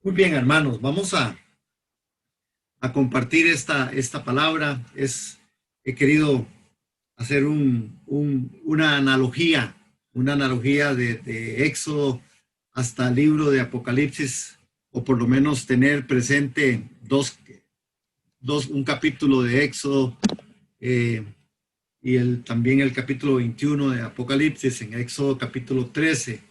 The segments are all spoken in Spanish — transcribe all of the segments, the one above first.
Muy bien, hermanos, vamos a compartir esta palabra. He querido hacer una analogía de Éxodo hasta el libro de Apocalipsis, o por lo menos tener presente un capítulo de Éxodo y también el capítulo 21 de Apocalipsis, en Éxodo capítulo 13.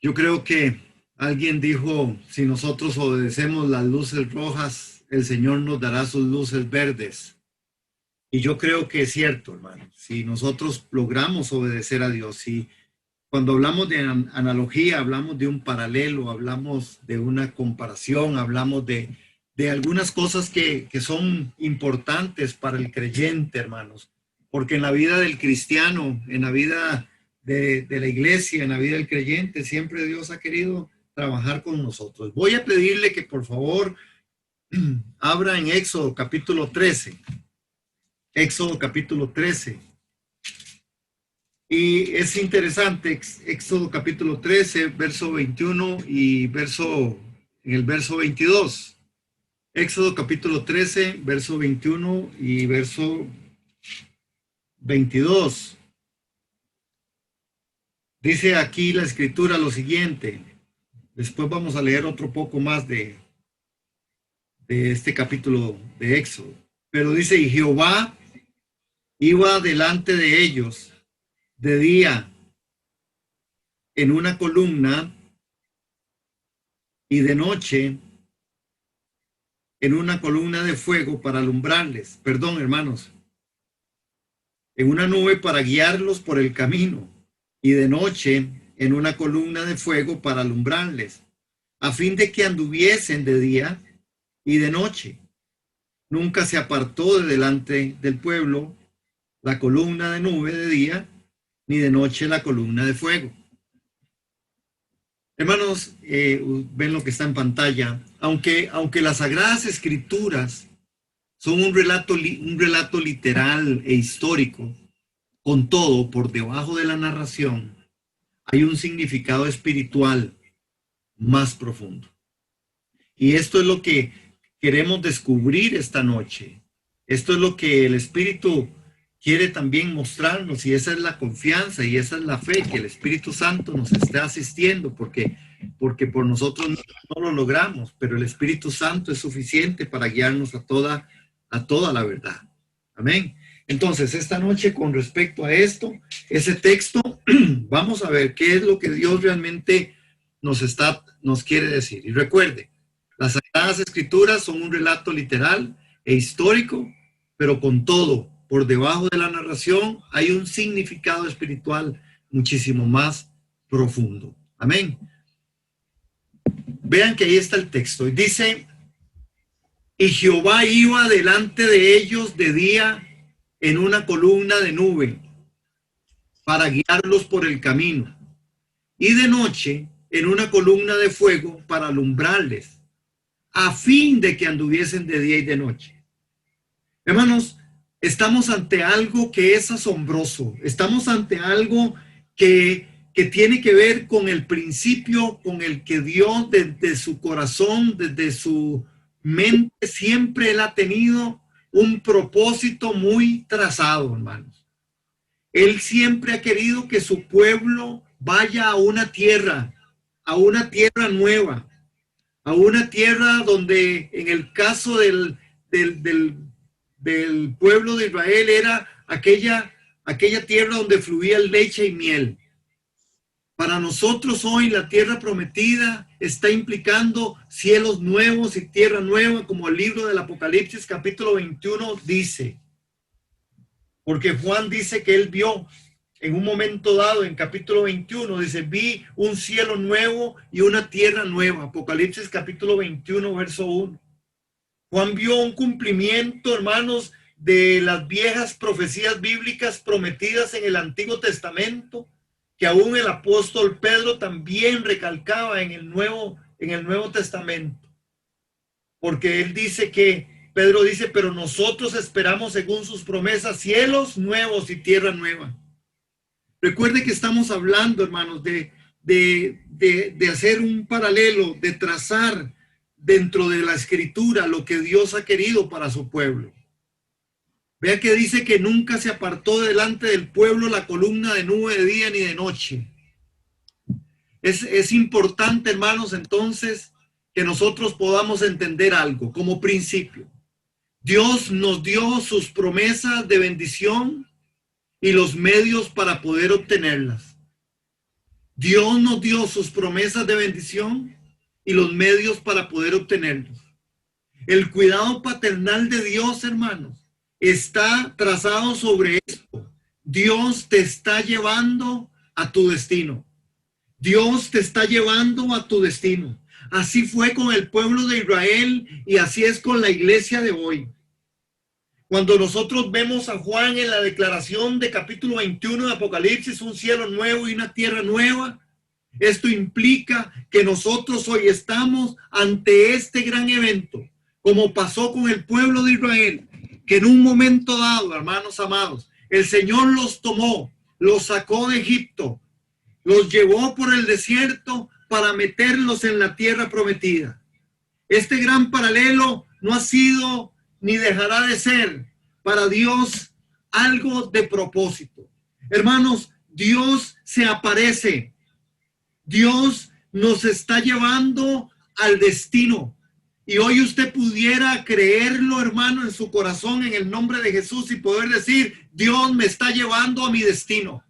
Yo creo que alguien dijo, si nosotros obedecemos las luces rojas, el Señor nos dará sus luces verdes. Y yo creo que es cierto, hermano. Si nosotros logramos obedecer a Dios, y cuando hablamos de analogía, hablamos de un paralelo, hablamos de una comparación, hablamos de algunas cosas que son importantes para el creyente, hermanos. Porque en la vida del cristiano, en la vida de la iglesia, en la vida del creyente, siempre Dios ha querido trabajar con nosotros. Voy a pedirle que por favor abra en Éxodo capítulo 13. Éxodo capítulo 13. Y es interesante, Éxodo capítulo 13, verso 21 y en el verso 22. Éxodo capítulo 13, verso 21 y verso 22. Dice aquí la escritura lo siguiente. Después vamos a leer otro poco más de este capítulo de Éxodo. Pero dice, y Jehová iba delante de ellos de día en una columna y de noche en una columna de fuego para alumbrarles. Perdón, hermanos. En una nube para guiarlos por el camino y de noche en una columna de fuego para alumbrarles, a fin de que anduviesen de día y de noche. Nunca se apartó de delante del pueblo la columna de nube de día, ni de noche la columna de fuego. Hermanos, ven lo que está en pantalla. Aunque las Sagradas Escrituras son un relato literal e histórico, con todo, por debajo de la narración, hay un significado espiritual más profundo. Y esto es lo que queremos descubrir esta noche. Esto es lo que el Espíritu quiere también mostrarnos, y esa es la confianza y esa es la fe, que el Espíritu Santo nos está asistiendo, porque por nosotros no lo logramos, pero el Espíritu Santo es suficiente para guiarnos a toda la verdad. Amén. Entonces, esta noche, con respecto a ese texto, vamos a ver qué es lo que Dios realmente nos quiere decir. Y recuerde, las Sagradas Escrituras son un relato literal e histórico, pero con todo, por debajo de la narración hay un significado espiritual muchísimo más profundo. Amén. Vean que ahí está el texto. Y dice, y Jehová iba delante de ellos de día en una columna de nube para guiarlos por el camino, y de noche en una columna de fuego para alumbrarles, a fin de que anduviesen de día y de noche. Hermanos, estamos ante algo que es asombroso. Estamos ante algo que tiene que ver con el principio con el que Dios, desde su corazón, desde su mente, siempre Él ha tenido un propósito muy trazado, hermanos. Él siempre ha querido que su pueblo vaya a una tierra nueva, a una tierra donde, en el caso del pueblo de Israel, era aquella tierra donde fluía leche y miel. Para nosotros hoy la tierra prometida está implicando cielos nuevos y tierra nueva, como el libro del Apocalipsis capítulo 21 dice. Porque Juan dice que él vio en un momento dado, en capítulo 21, dice, vi un cielo nuevo y una tierra nueva. Apocalipsis capítulo 21, verso 1. Juan vio un cumplimiento, hermanos, de las viejas profecías bíblicas prometidas en el Antiguo Testamento, que aún el apóstol Pedro también recalcaba en el Nuevo Testamento. Porque él dice Pedro dice, pero nosotros esperamos según sus promesas cielos nuevos y tierra nueva. Recuerde que estamos hablando, hermanos, de de hacer un paralelo, de trazar dentro de la escritura lo que Dios ha querido para su pueblo. Vea que dice que nunca se apartó delante del pueblo la columna de nube de día ni de noche. Es importante, hermanos, entonces, que nosotros podamos entender algo como principio. Dios nos dio sus promesas de bendición y los medios para poder obtenerlas. Dios nos dio sus promesas de bendición y los medios para poder obtenerlos. El cuidado paternal de Dios, hermanos, está trazado sobre esto. Dios te está llevando a tu destino. Dios te está llevando a tu destino. Así fue con el pueblo de Israel y así es con la iglesia de hoy. Cuando nosotros vemos a Juan en la declaración de capítulo 21 de Apocalipsis, un cielo nuevo y una tierra nueva, esto implica que nosotros hoy estamos ante este gran evento, como pasó con el pueblo de Israel, que en un momento dado, hermanos amados, el Señor los tomó, los sacó de Egipto, los llevó por el desierto para meterlos en la tierra prometida. Este gran paralelo no ha sido ni dejará de ser para Dios algo de propósito. Hermanos, Dios se aparece. Dios nos está llevando al destino. Y hoy usted pudiera creerlo, hermano, en su corazón, en el nombre de Jesús, y poder decir: Dios me está llevando a mi destino.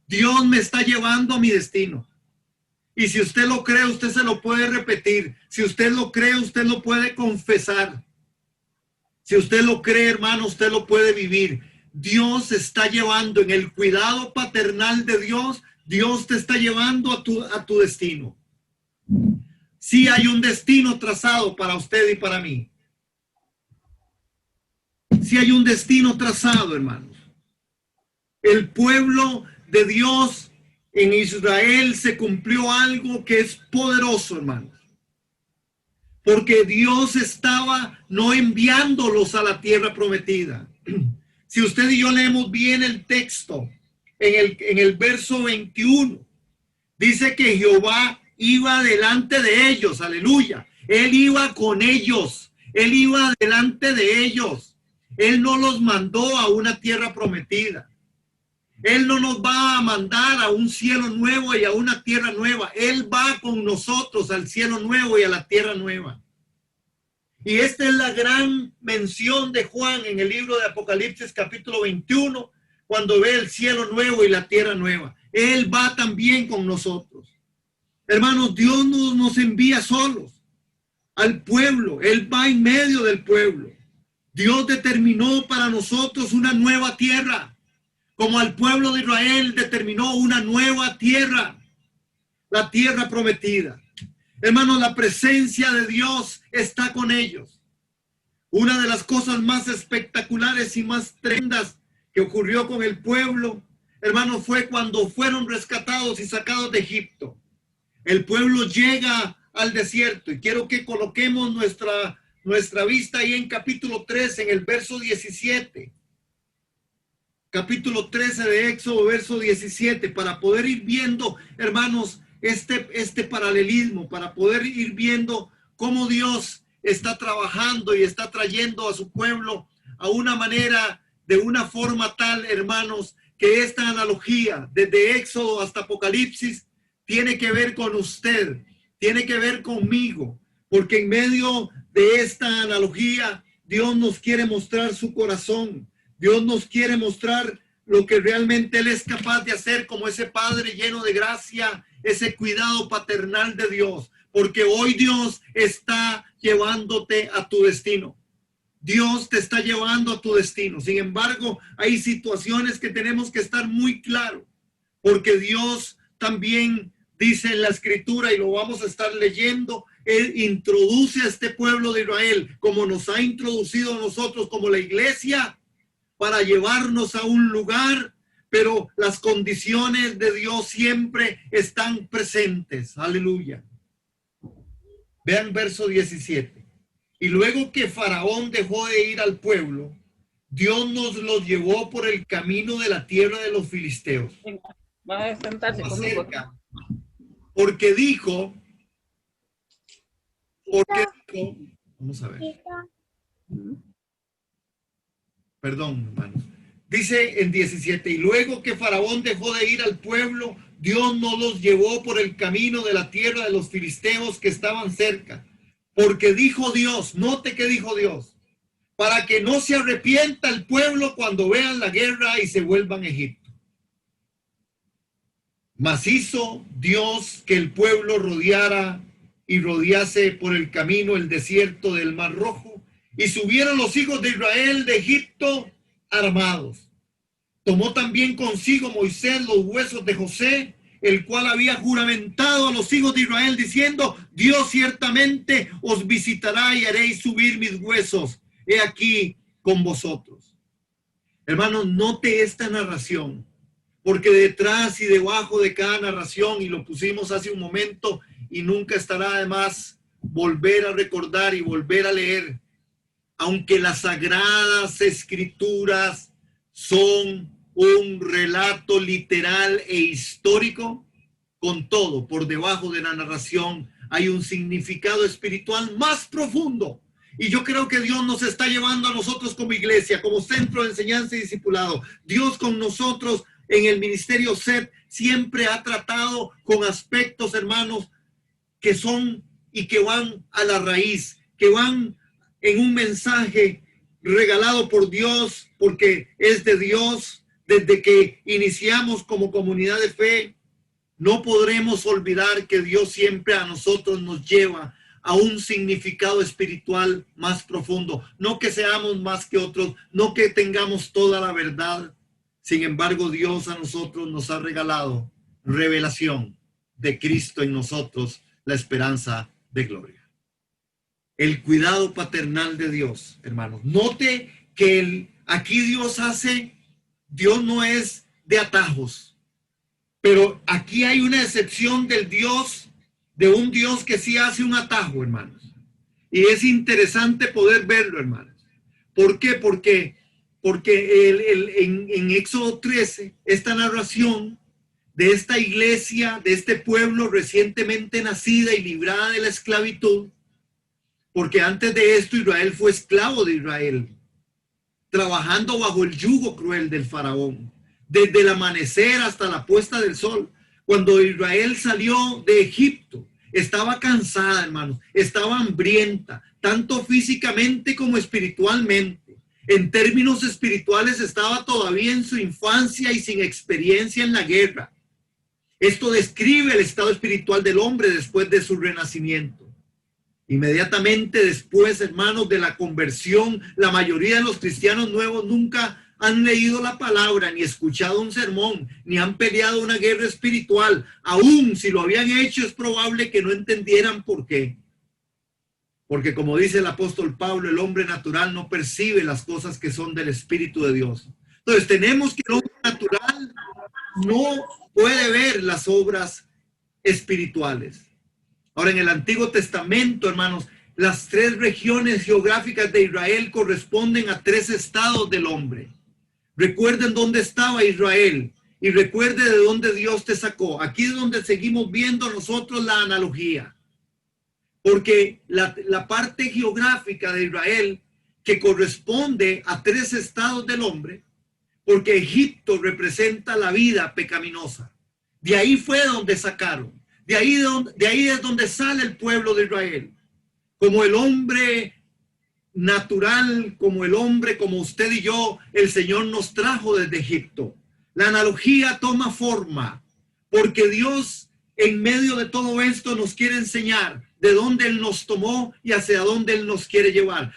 Dios me está llevando a mi destino. Y si usted lo cree, usted se lo puede repetir. Si usted lo cree, usted lo puede confesar. Si usted lo cree, hermano, usted lo puede vivir. Dios está llevando en el cuidado paternal de Dios. Dios te está llevando a tu destino. Sí hay un destino trazado para usted y para mí. Sí hay un destino trazado, hermanos. El pueblo de Dios en Israel se cumplió algo que es poderoso, hermanos. Porque Dios estaba no enviándolos a la tierra prometida. Si usted y yo leemos bien el texto, en el verso 21, dice que Jehová iba delante de ellos, aleluya. Él iba con ellos, él iba delante de ellos. Él no los mandó a una tierra prometida. Él no nos va a mandar a un cielo nuevo y a una tierra nueva. Él va con nosotros al cielo nuevo y a la tierra nueva. Y esta es la gran mención de Juan en el libro de Apocalipsis capítulo 21, cuando ve el cielo nuevo y la tierra nueva. Él va también con nosotros. Hermanos, Dios no nos envía solos al pueblo. Él va en medio del pueblo. Dios determinó para nosotros una nueva tierra. Como al pueblo de Israel determinó una nueva tierra, la tierra prometida. Hermanos, la presencia de Dios está con ellos. Una de las cosas más espectaculares y más tremendas que ocurrió con el pueblo, hermanos, fue cuando fueron rescatados y sacados de Egipto. El pueblo llega al desierto y quiero que coloquemos nuestra vista ahí en capítulo 13, en el verso 17. Capítulo 13 de Éxodo, verso 17, para poder ir viendo, hermanos, este paralelismo, para poder ir viendo cómo Dios está trabajando y está trayendo a su pueblo a una manera, de una forma tal, hermanos, que esta analogía, desde Éxodo hasta Apocalipsis, tiene que ver con usted, tiene que ver conmigo, porque en medio de esta analogía, Dios nos quiere mostrar su corazón. Dios nos quiere mostrar lo que realmente Él es capaz de hacer como ese Padre lleno de gracia, ese cuidado paternal de Dios. Porque hoy Dios está llevándote a tu destino. Dios te está llevando a tu destino. Sin embargo, hay situaciones que tenemos que estar muy claros. Porque Dios también dice en la Escritura, y lo vamos a estar leyendo, Él introduce a este pueblo de Israel como nos ha introducido a nosotros como la iglesia, para llevarnos a un lugar, pero las condiciones de Dios siempre están presentes. Aleluya. Vean verso 17. Y luego que Faraón dejó de ir al pueblo, Dios nos los llevó por el camino de la tierra de los filisteos. Va a sentarse conmigo. Porque dijo, vamos a ver. Perdón, hermanos. Dice en 17, y luego que Faraón dejó de ir al pueblo, Dios no los llevó por el camino de la tierra de los filisteos que estaban cerca. Porque dijo Dios, note que dijo Dios, para que no se arrepienta el pueblo cuando vean la guerra y se vuelvan a Egipto. Mas hizo Dios que el pueblo rodeara y rodease por el camino el desierto del Mar Rojo, y subieron los hijos de Israel de Egipto armados. Tomó también consigo Moisés los huesos de José, el cual había juramentado a los hijos de Israel diciendo, Dios ciertamente os visitará y haréis subir mis huesos. He aquí con vosotros. Hermanos, note esta narración, porque detrás y debajo de cada narración, y lo pusimos hace un momento, y nunca estará de más volver a recordar y volver a leer, aunque las sagradas escrituras son un relato literal e histórico, con todo, por debajo de la narración hay un significado espiritual más profundo. Y yo creo que Dios nos está llevando a nosotros como iglesia, como centro de enseñanza y discipulado. Dios con nosotros en el ministerio SET siempre ha tratado con aspectos, hermanos, que son y que van a la raíz, que van en un mensaje regalado por Dios, porque es de Dios. Desde que iniciamos como comunidad de fe, no podremos olvidar que Dios siempre a nosotros nos lleva a un significado espiritual más profundo. No que seamos más que otros, no que tengamos toda la verdad. Sin embargo, Dios a nosotros nos ha regalado revelación de Cristo en nosotros, la esperanza de gloria. El cuidado paternal de Dios, hermanos. Note que aquí Dios no es de atajos, pero aquí hay una excepción de un Dios que sí hace un atajo, hermanos. Y es interesante poder verlo, hermanos. ¿Por qué? Porque en Éxodo 13, esta narración de esta iglesia, de este pueblo recientemente nacida y librada de la esclavitud, porque antes de esto Israel fue esclavo de Israel, trabajando bajo el yugo cruel del faraón, desde el amanecer hasta la puesta del sol. Cuando Israel salió de Egipto, estaba cansada, hermanos, estaba hambrienta, tanto físicamente como espiritualmente. En términos espirituales, estaba todavía en su infancia y sin experiencia en la guerra. Esto describe el estado espiritual del hombre después de su renacimiento. Inmediatamente después, hermanos, de la conversión, la mayoría de los cristianos nuevos nunca han leído la palabra, ni escuchado un sermón, ni han peleado una guerra espiritual. Aún si lo habían hecho, es probable que no entendieran por qué. Porque como dice el apóstol Pablo, el hombre natural no percibe las cosas que son del Espíritu de Dios. Entonces tenemos que el hombre natural no puede ver las obras espirituales. Ahora, en el Antiguo Testamento, hermanos, las 3 regiones geográficas de Israel corresponden a 3 estados del hombre. Recuerden dónde estaba Israel y recuerde de dónde Dios te sacó. Aquí es donde seguimos viendo nosotros la analogía. Porque la parte geográfica de Israel que corresponde a 3 estados del hombre, porque Egipto representa la vida pecaminosa. De ahí fue donde sacaron. De ahí es donde sale el pueblo de Israel. Como el hombre natural, como el hombre, como usted y yo, el Señor nos trajo desde Egipto. La analogía toma forma, porque Dios en medio de todo esto nos quiere enseñar de dónde Él nos tomó y hacia dónde Él nos quiere llevar.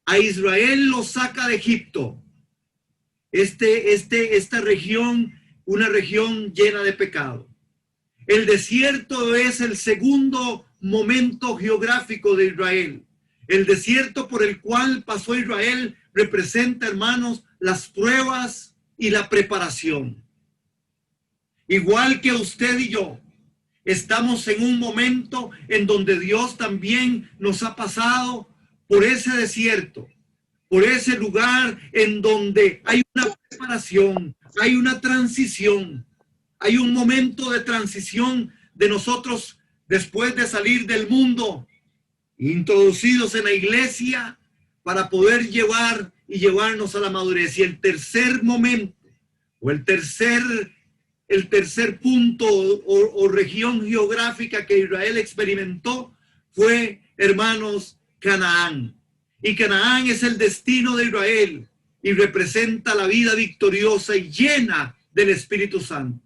A Israel lo saca de Egipto. Esta región, una región llena de pecado. El desierto es el segundo momento geográfico de Israel. El desierto por el cual pasó Israel representa, hermanos, las pruebas y la preparación. Igual que usted y yo, estamos en un momento en donde Dios también nos ha pasado por ese desierto, por ese lugar en donde hay una preparación, hay una transición. hay un momento de transición de nosotros después de salir del mundo, introducidos en la iglesia para poder llevarnos a la madurez. Y el tercer momento, o el tercer punto o región geográfica que Israel experimentó fue, hermanos, Canaán. Y Canaán es el destino de Israel y representa la vida victoriosa y llena del Espíritu Santo.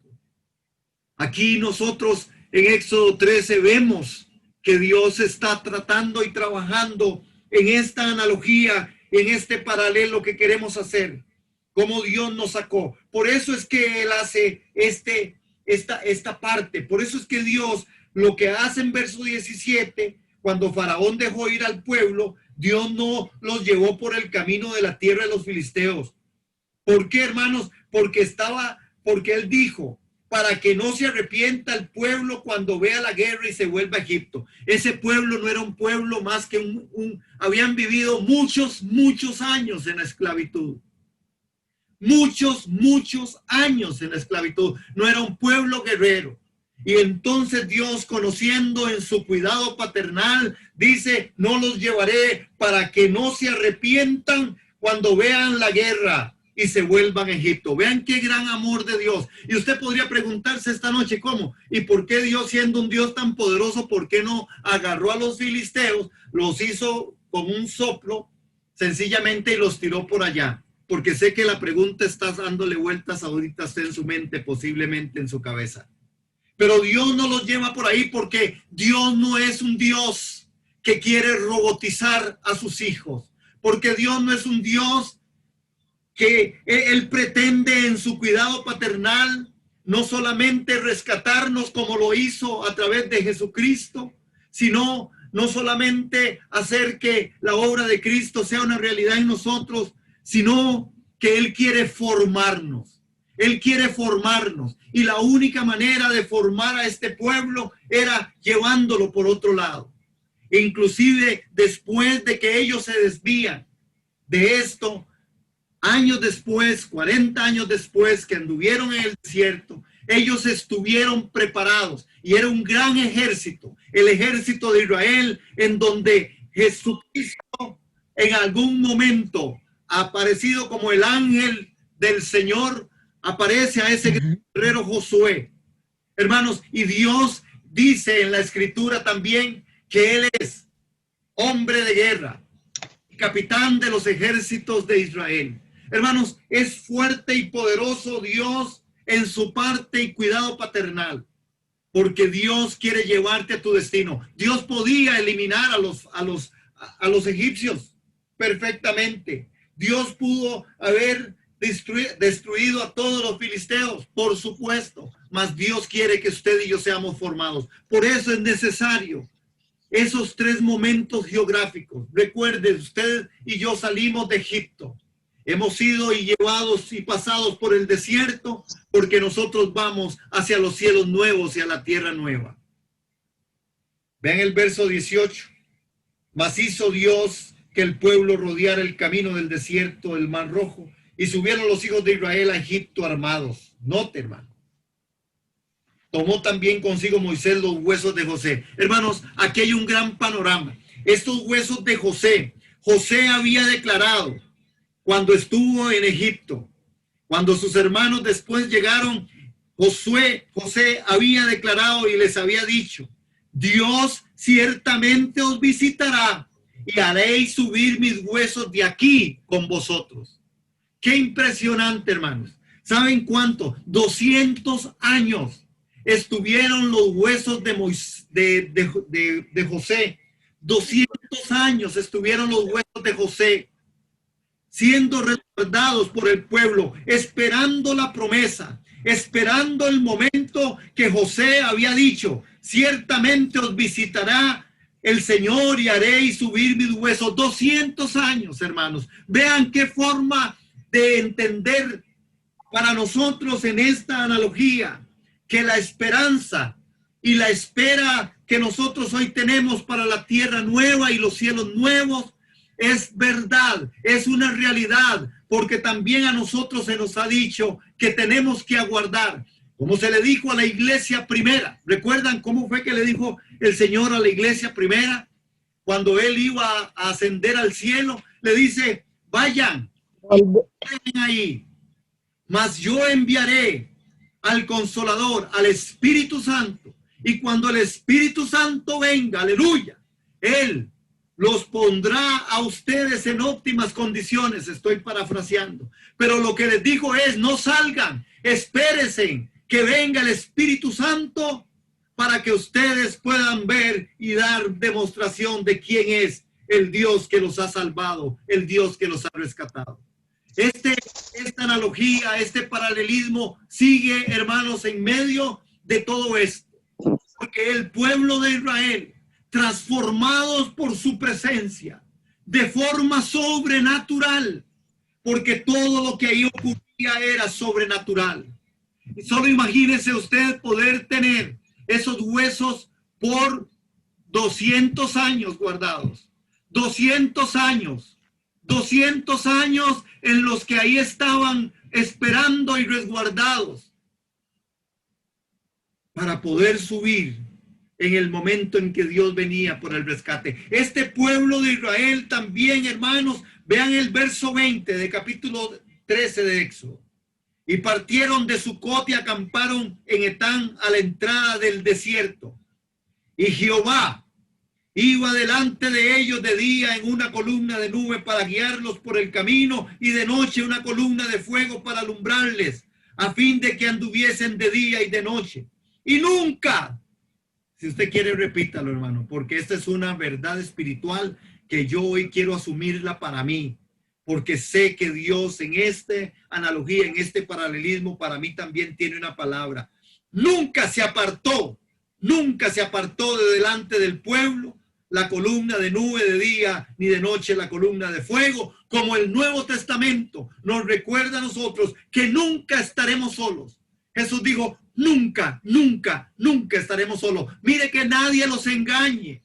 Aquí nosotros en Éxodo 13 vemos que Dios está tratando y trabajando en esta analogía, en este paralelo que queremos hacer, cómo Dios nos sacó. Por eso es que Él hace esta parte. Por eso es que Dios lo que hace en verso 17, cuando Faraón dejó ir al pueblo, Dios no los llevó por el camino de la tierra de los filisteos. ¿Por qué, hermanos? Porque Él dijo, para que no se arrepienta el pueblo cuando vea la guerra y se vuelva a Egipto. Ese pueblo no era un pueblo más que habían vivido muchos años en la esclavitud. Muchos años en la esclavitud. No era un pueblo guerrero. Y entonces Dios, conociendo en su cuidado paternal, dice, no los llevaré para que no se arrepientan cuando vean la guerra y se vuelvan a Egipto. Vean qué gran amor de Dios. Y usted podría preguntarse esta noche, ¿cómo? ¿Y por qué Dios, siendo un Dios tan poderoso, por qué no agarró a los filisteos, los hizo con un soplo, sencillamente, y los tiró por allá? Porque sé que la pregunta está dándole vueltas ahorita en su mente, posiblemente en su cabeza. Pero Dios no los lleva por ahí porque Dios no es un Dios que quiere robotizar a sus hijos. Porque Dios no es un Dios que Él pretende en su cuidado paternal no solamente rescatarnos como lo hizo a través de Jesucristo, sino no solamente hacer que la obra de Cristo sea una realidad en nosotros, sino que Él quiere formarnos. Él quiere formarnos. Y la única manera de formar a este pueblo era llevándolo por otro lado. E inclusive después de que ellos se desvían de esto, años después, 40 años después que anduvieron en el desierto, ellos estuvieron preparados y era un gran ejército, el ejército de Israel, en donde Jesucristo en algún momento, aparecido como el ángel del Señor, aparece a ese guerrero Josué. Hermanos, y Dios dice en la escritura también que Él es hombre de guerra, capitán de los ejércitos de Israel. Hermanos, es fuerte y poderoso Dios en su parte y cuidado paternal, porque Dios quiere llevarte a tu destino. Dios podía eliminar a los egipcios perfectamente. Dios pudo haber destruido a todos los filisteos, por supuesto, mas Dios quiere que usted y yo seamos formados. Por eso es necesario esos tres momentos geográficos. Recuerde, usted y yo salimos de Egipto. Hemos sido y llevados y pasados por el desierto porque nosotros vamos hacia los cielos nuevos y a la tierra nueva. Vean el verso 18. Mas hizo Dios que el pueblo rodeara el camino del desierto del Mar Rojo y subieron los hijos de Israel a Egipto armados. Note, hermano. Tomó también consigo Moisés los huesos de José. Hermanos, aquí hay un gran panorama. Estos huesos de José, José había declarado cuando estuvo en Egipto, cuando sus hermanos después llegaron, José había declarado y les había dicho, Dios ciertamente os visitará y haréis subir mis huesos de aquí con vosotros. Qué impresionante, hermanos. ¿Saben cuánto? 200 años estuvieron los huesos de José. 200 años estuvieron los huesos de José siendo resguardados por el pueblo, esperando la promesa, esperando el momento que José había dicho, ciertamente os visitará el Señor y haréis subir mis huesos. 200 años, hermanos. Vean qué forma de entender para nosotros en esta analogía que la esperanza y la espera que nosotros hoy tenemos para la tierra nueva y los cielos nuevos es verdad, es una realidad, porque también a nosotros se nos ha dicho que tenemos que aguardar, Como se le dijo a la iglesia primera. ¿Recuerdan cómo fue que le dijo el Señor a la iglesia primera? Cuando él iba a ascender al cielo, le dice, vayan, vayan ahí, mas yo enviaré al Consolador, al Espíritu Santo. Y cuando el Espíritu Santo venga, aleluya, Él los pondrá a ustedes en óptimas condiciones. Estoy parafraseando. Pero lo que les dijo es, no salgan, espérense que venga el Espíritu Santo para que ustedes puedan ver y dar demostración de quién es el Dios que los ha salvado, el Dios que los ha rescatado. Esta analogía, este paralelismo sigue, hermanos, en medio de todo esto. Porque el pueblo de Israel, transformados por su presencia, de forma sobrenatural, porque todo lo que ahí ocurría era sobrenatural. Y solo imagínese usted poder tener esos huesos por 200 años guardados. 200 años. 200 años en los que ahí estaban esperando y resguardados para poder subir en el momento en que Dios venía por el rescate. Este pueblo de Israel también, hermanos, vean el verso 20 de capítulo 13 de Éxodo. Y partieron de Sucot y acamparon en Etán a la entrada del desierto. Y Jehová iba delante de ellos de día en una columna de nube para guiarlos por el camino, y de noche una columna de fuego para alumbrarles, a fin de que anduviesen de día y de noche. Y nunca, si usted quiere, repítalo, hermano, porque esta es una verdad espiritual que yo hoy quiero asumirla para mí, porque sé que Dios en esta analogía, en este paralelismo, para mí también tiene una palabra. Nunca se apartó de delante del pueblo la columna de nube de día, ni de noche la columna de fuego, como el Nuevo Testamento nos recuerda a nosotros que nunca estaremos solos. Jesús dijo, nunca, nunca, nunca estaremos solos. Mire, que nadie nos engañe,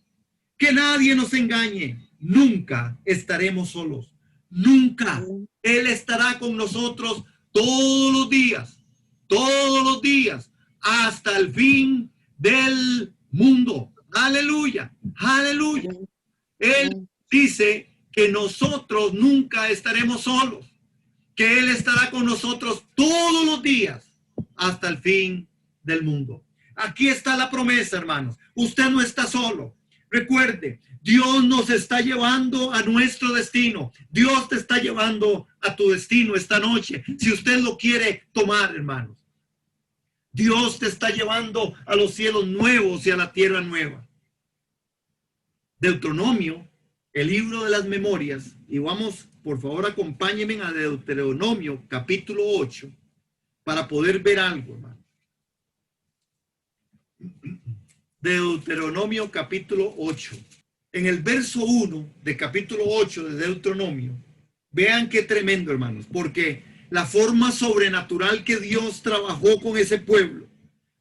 que nadie nos engañe. Nunca estaremos solos, nunca. Él estará con nosotros todos los días, hasta el fin del mundo. Aleluya, aleluya. Él dice que nosotros nunca estaremos solos, que Él estará con nosotros todos los días hasta el fin del mundo. Aquí está la promesa, hermanos. Usted no está solo. Recuerde, Dios nos está llevando a nuestro destino. Dios te está llevando a tu destino esta noche, si usted lo quiere tomar, hermanos. Dios te está llevando a los cielos nuevos y a la tierra nueva. Deuteronomio, el libro de las memorias, y vamos, por favor, acompáñenme a Deuteronomio, capítulo 8, para poder ver algo, hermano. Deuteronomio, capítulo 8. En el verso 1 de capítulo 8 de Deuteronomio, vean qué tremendo, hermanos, porque la forma sobrenatural que Dios trabajó con ese pueblo,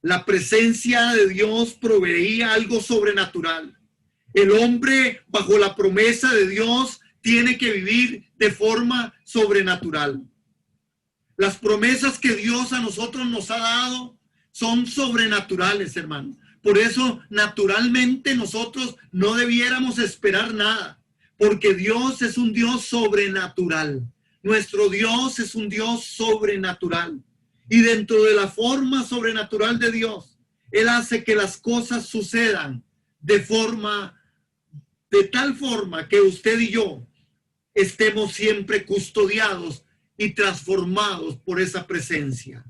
la presencia de Dios proveía algo sobrenatural. El hombre, bajo la promesa de Dios, tiene que vivir de forma sobrenatural. Las promesas que Dios a nosotros nos ha dado son sobrenaturales, hermanos. Por eso, naturalmente, nosotros no debiéramos esperar nada, porque Dios es un Dios sobrenatural. Nuestro Dios es un Dios sobrenatural. Y dentro de la forma sobrenatural de Dios, Él hace que las cosas sucedan de tal forma que usted y yo estemos siempre custodiados y transformados por esa presencia.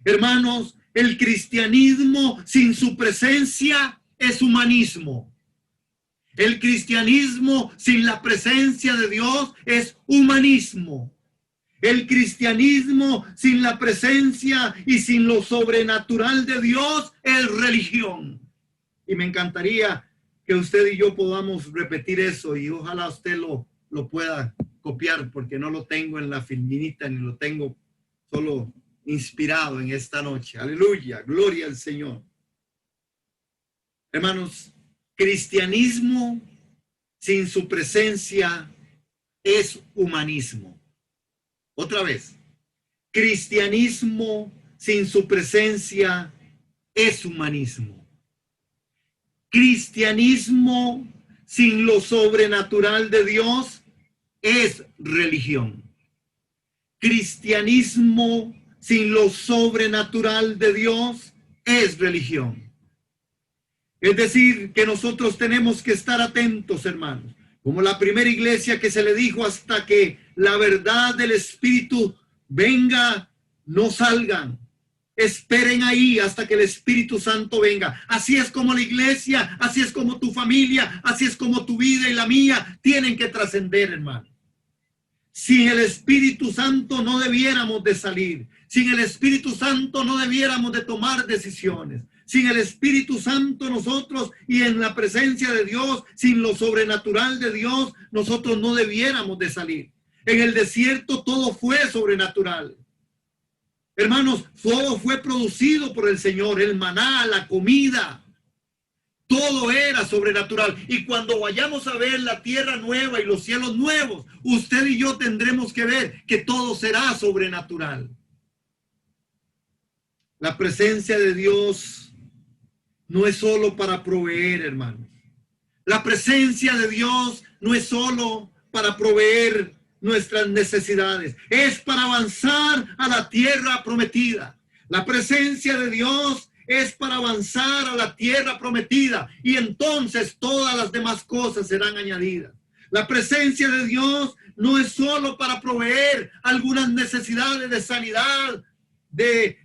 Hermanos, el cristianismo sin su presencia es humanismo. El cristianismo sin la presencia de Dios es humanismo. El cristianismo sin la presencia y sin lo sobrenatural de Dios es religión. Y me encantaría que usted y yo podamos repetir eso, y ojalá usted lo pueda copiar, porque no lo tengo en la filminita ni lo tengo solo inspirado en esta noche. Aleluya, gloria al Señor. Hermanos, cristianismo sin su presencia es humanismo. Otra vez, cristianismo sin su presencia es humanismo. Cristianismo sin lo sobrenatural de Dios es religión. Cristianismo sin lo sobrenatural de Dios es religión. Es decir, que nosotros tenemos que estar atentos, hermanos, como la primera iglesia que se le dijo: hasta que la verdad del Espíritu venga, no salgan. Esperen ahí hasta que el Espíritu Santo venga. Así es como la iglesia, así es como tu familia, así es como tu vida y la mía tienen que trascender, hermano. Sin el Espíritu Santo no debiéramos de salir. Sin el Espíritu Santo no debiéramos de tomar decisiones. Sin el Espíritu Santo nosotros, y en la presencia de Dios, sin lo sobrenatural de Dios, nosotros no debiéramos de salir. En el desierto todo fue sobrenatural. Hermanos, todo fue producido por el Señor, el maná, la comida. Todo era sobrenatural. Y cuando vayamos a ver la tierra nueva y los cielos nuevos, usted y yo tendremos que ver que todo será sobrenatural. La presencia de Dios no es solo para proveer, hermanos. La presencia de Dios no es solo para proveer nuestras necesidades. Es para avanzar a la tierra prometida. La presencia de Dios es para avanzar a la tierra prometida. Y entonces todas las demás cosas serán añadidas. La presencia de Dios no es solo para proveer algunas necesidades de sanidad, de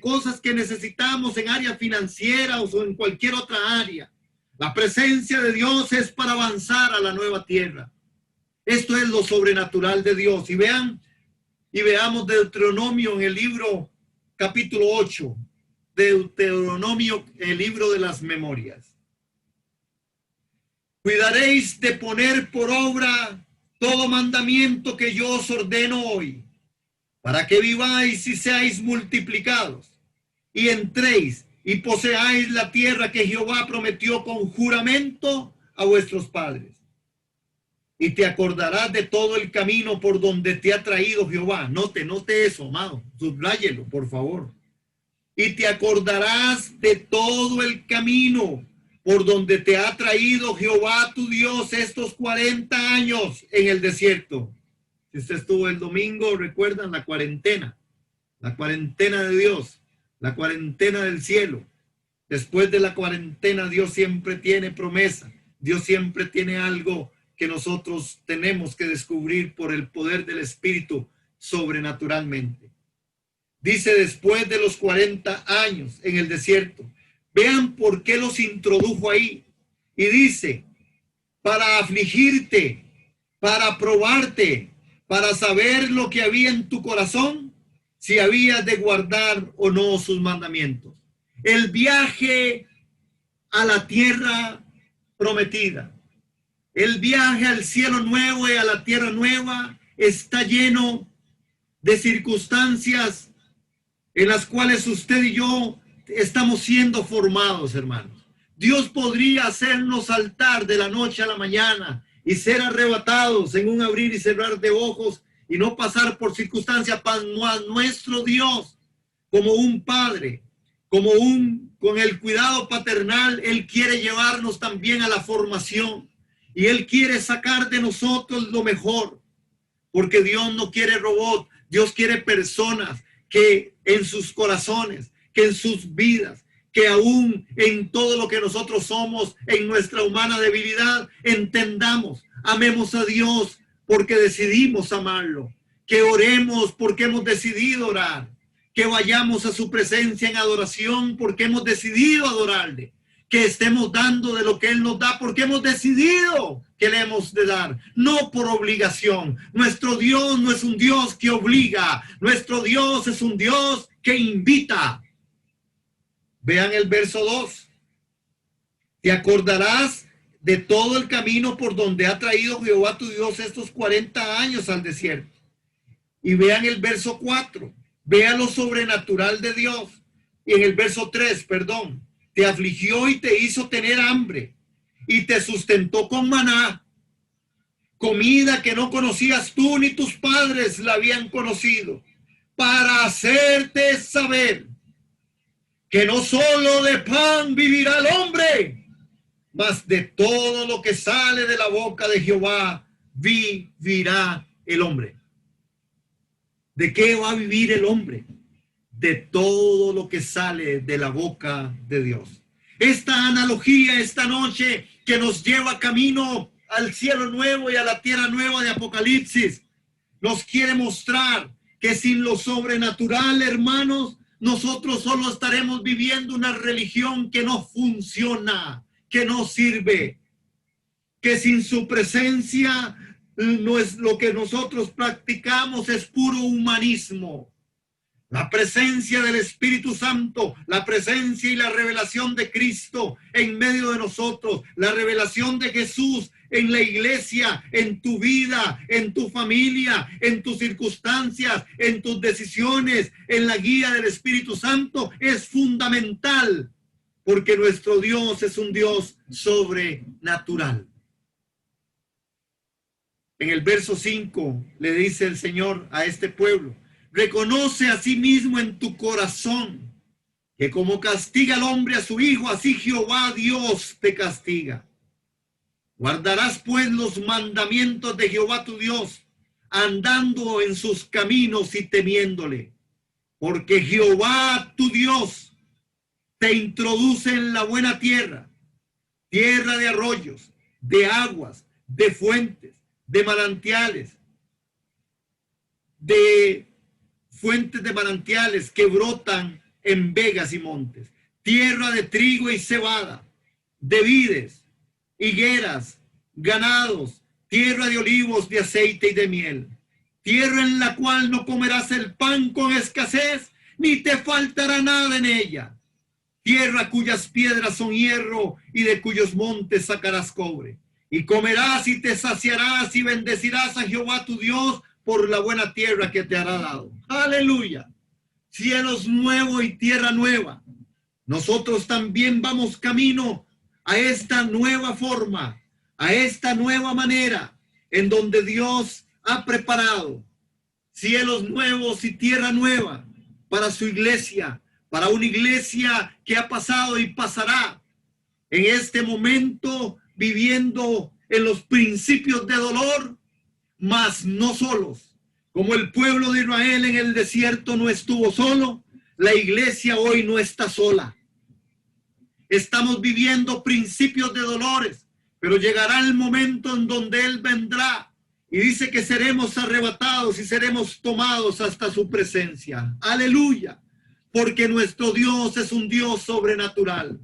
cosas que necesitamos en área financiera o en cualquier otra área. La presencia de Dios es para avanzar a la nueva tierra. Esto es lo sobrenatural de Dios. Y veamos Deuteronomio en el libro capítulo 8. Deuteronomio, el libro de las memorias. Cuidaréis de poner por obra todo mandamiento que yo os ordeno hoy, para que viváis y seáis multiplicados, y entréis y poseáis la tierra que Jehová prometió con juramento a vuestros padres. Y te acordarás de todo el camino por donde te ha traído Jehová. Note eso, amado. Subráyelo, por favor. Y te acordarás de todo el camino por donde te ha traído Jehová tu Dios estos 40 años en el desierto. Si usted estuvo el domingo, recuerdan la cuarentena de Dios, la cuarentena del cielo. Después de la cuarentena, Dios siempre tiene promesa. Dios siempre tiene algo que nosotros tenemos que descubrir por el poder del Espíritu sobrenaturalmente. Dice, después de los 40 años en el desierto, vean por qué los introdujo ahí. Y dice, para afligirte, para probarte, para saber lo que había en tu corazón, si habías de guardar o no sus mandamientos. El viaje a la tierra prometida, el viaje al cielo nuevo y a la tierra nueva está lleno de circunstancias en las cuales usted y yo estamos siendo formados, hermanos. Dios podría hacernos saltar de la noche a la mañana y ser arrebatados en un abrir y cerrar de ojos y no pasar por circunstancias. Para nuestro Dios, como un padre, con el cuidado paternal, Él quiere llevarnos también a la formación y Él quiere sacar de nosotros lo mejor, porque Dios no quiere robot, Dios quiere personas que en sus corazones, que en sus vidas, que aún en todo lo que nosotros somos, en nuestra humana debilidad, entendamos, amemos a Dios porque decidimos amarlo, que oremos porque hemos decidido orar, que vayamos a su presencia en adoración porque hemos decidido adorarle, que estemos dando de lo que Él nos da porque hemos decidido que le hemos de dar, no por obligación. Nuestro Dios no es un Dios que obliga, nuestro Dios es un Dios que invita. Vean el verso 2. Te acordarás de todo el camino por donde ha traído Jehová tu Dios estos 40 años al desierto. Y vean el verso 4. Vean lo sobrenatural de Dios. Y en el verso 3, te afligió y te hizo tener hambre y te sustentó con maná, comida que no conocías tú ni tus padres la habían conocido, para hacerte saber que no solo de pan vivirá el hombre, mas de todo lo que sale de la boca de Jehová vivirá el hombre. ¿De qué va a vivir el hombre? De todo lo que sale de la boca de Dios. Esta analogía esta noche que nos lleva camino al cielo nuevo y a la tierra nueva de Apocalipsis, nos quiere mostrar que sin lo sobrenatural, hermanos, nosotros solo estaremos viviendo una religión que no funciona, que no sirve, que sin su presencia no es lo que nosotros practicamos, es puro humanismo. La presencia del Espíritu Santo, la presencia y la revelación de Cristo en medio de nosotros, la revelación de Jesús en la iglesia, en tu vida, en tu familia, en tus circunstancias, en tus decisiones, en la guía del Espíritu Santo es fundamental, porque nuestro Dios es un Dios sobrenatural. En el verso 5 le dice el Señor a este pueblo: reconoce a sí mismo en tu corazón que como castiga al hombre a su hijo, así Jehová Dios te castiga. Guardarás pues los mandamientos de Jehová tu Dios, andando en sus caminos y temiéndole, porque Jehová tu Dios te introduce en la buena tierra, tierra de arroyos, de aguas, de fuentes, de manantiales, que brotan en vegas y montes, tierra de trigo y cebada, de vides, higueras, ganados, tierra de olivos, de aceite y de miel, tierra en la cual no comerás el pan con escasez, ni te faltará nada en ella, tierra cuyas piedras son hierro y de cuyos montes sacarás cobre, y comerás y te saciarás y bendecirás a Jehová tu Dios por la buena tierra que te hará dado. Aleluya. Cielos nuevos y tierra nueva. Nosotros también vamos camino a esta nueva forma, a esta nueva manera en donde Dios ha preparado cielos nuevos y tierra nueva para su iglesia, para una iglesia que ha pasado y pasará en este momento viviendo en los principios de dolor, mas no solos. Como el pueblo de Israel en el desierto no estuvo solo, la iglesia hoy no está sola. Estamos viviendo principios de dolores, pero llegará el momento en donde Él vendrá y dice que seremos arrebatados y seremos tomados hasta su presencia. Aleluya, porque nuestro Dios es un Dios sobrenatural.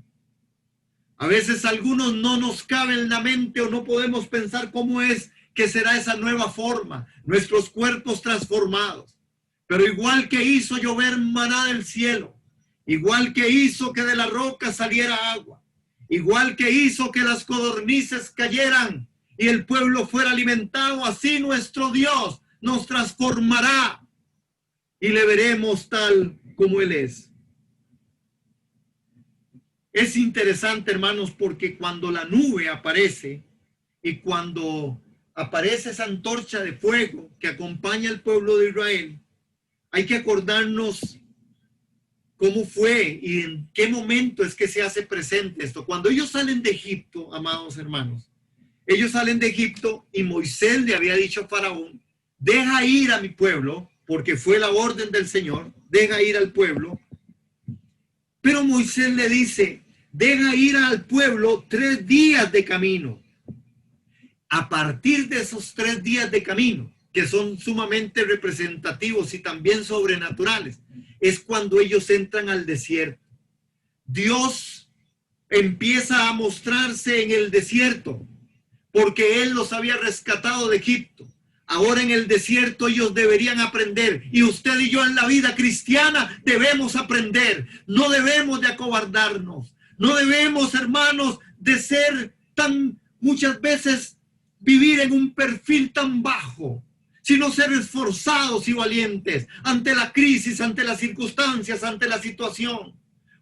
A veces algunos no nos cabe en la mente o no podemos pensar cómo es que será esa nueva forma, nuestros cuerpos transformados. Pero igual que hizo llover maná del cielo, igual que hizo que de la roca saliera agua, igual que hizo que las codornices cayeran y el pueblo fuera alimentado, así nuestro Dios nos transformará y le veremos tal como Él es. Es interesante, hermanos, porque cuando la nube aparece y cuando aparece esa antorcha de fuego que acompaña al pueblo de Israel, hay que acordarnos cómo fue y en qué momento es que se hace presente esto. Cuando ellos salen de Egipto, amados hermanos, ellos salen de Egipto y Moisés le había dicho a Faraón: deja ir a mi pueblo, porque fue la orden del Señor, deja ir al pueblo. Pero Moisés le dice: deja ir al pueblo 3 días de camino. A partir de esos 3 días de camino, que son sumamente representativos y también sobrenaturales, es cuando ellos entran al desierto. Dios empieza a mostrarse en el desierto, porque Él los había rescatado de Egipto. Ahora en el desierto ellos deberían aprender, y usted y yo en la vida cristiana debemos aprender. No debemos de acobardarnos, no debemos, hermanos, de ser muchas veces vivir en un perfil tan bajo, sino ser esforzados y valientes ante la crisis, ante las circunstancias, ante la situación.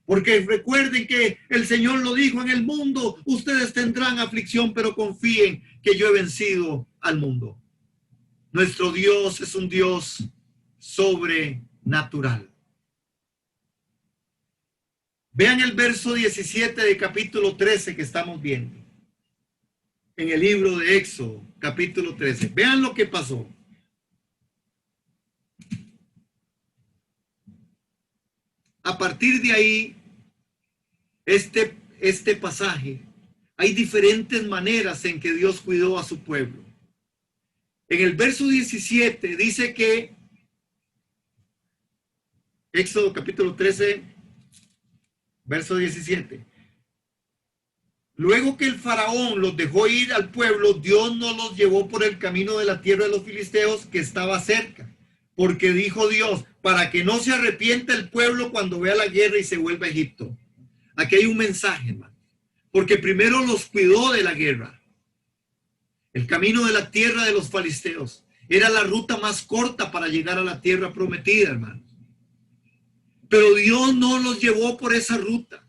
Porque recuerden que el Señor lo dijo: en el mundo ustedes tendrán aflicción, pero confíen que yo he vencido al mundo. Nuestro Dios es un Dios sobrenatural. natural. Vean el verso 17 de capítulo 13 que estamos viendo. En el libro de Éxodo, capítulo 13. Vean lo que pasó. A partir de ahí, este pasaje, hay diferentes maneras en que Dios cuidó a su pueblo. En el verso 17 dice que, Éxodo capítulo 13, verso 17. Luego que el faraón los dejó ir al pueblo, Dios no los llevó por el camino de la tierra de los filisteos que estaba cerca. Porque dijo Dios, para que no se arrepienta el pueblo cuando vea la guerra y se vuelva a Egipto. Aquí hay un mensaje, hermano. Porque primero los cuidó de la guerra. El camino de la tierra de los filisteos era la ruta más corta para llegar a la tierra prometida, hermano. Pero Dios no los llevó por esa ruta,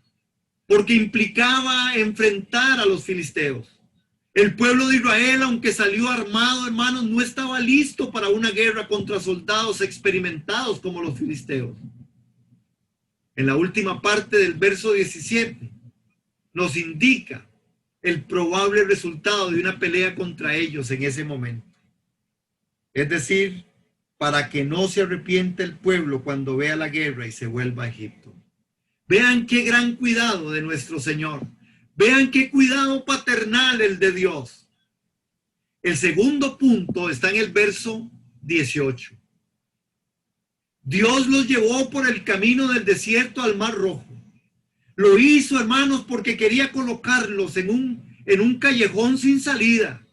porque implicaba enfrentar a los filisteos. El pueblo de Israel, aunque salió armado, hermanos, no estaba listo para una guerra contra soldados experimentados como los filisteos. En la última parte del verso 17 nos indica el probable resultado de una pelea contra ellos en ese momento. Es decir, para que no se arrepienta el pueblo cuando vea la guerra y se vuelva a Egipto. Vean qué gran cuidado de nuestro Señor. Vean qué cuidado paternal el de Dios. El segundo punto está en el verso 18. Dios los llevó por el camino del desierto al Mar Rojo. Lo hizo, hermanos, porque quería colocarlos en un callejón sin salida,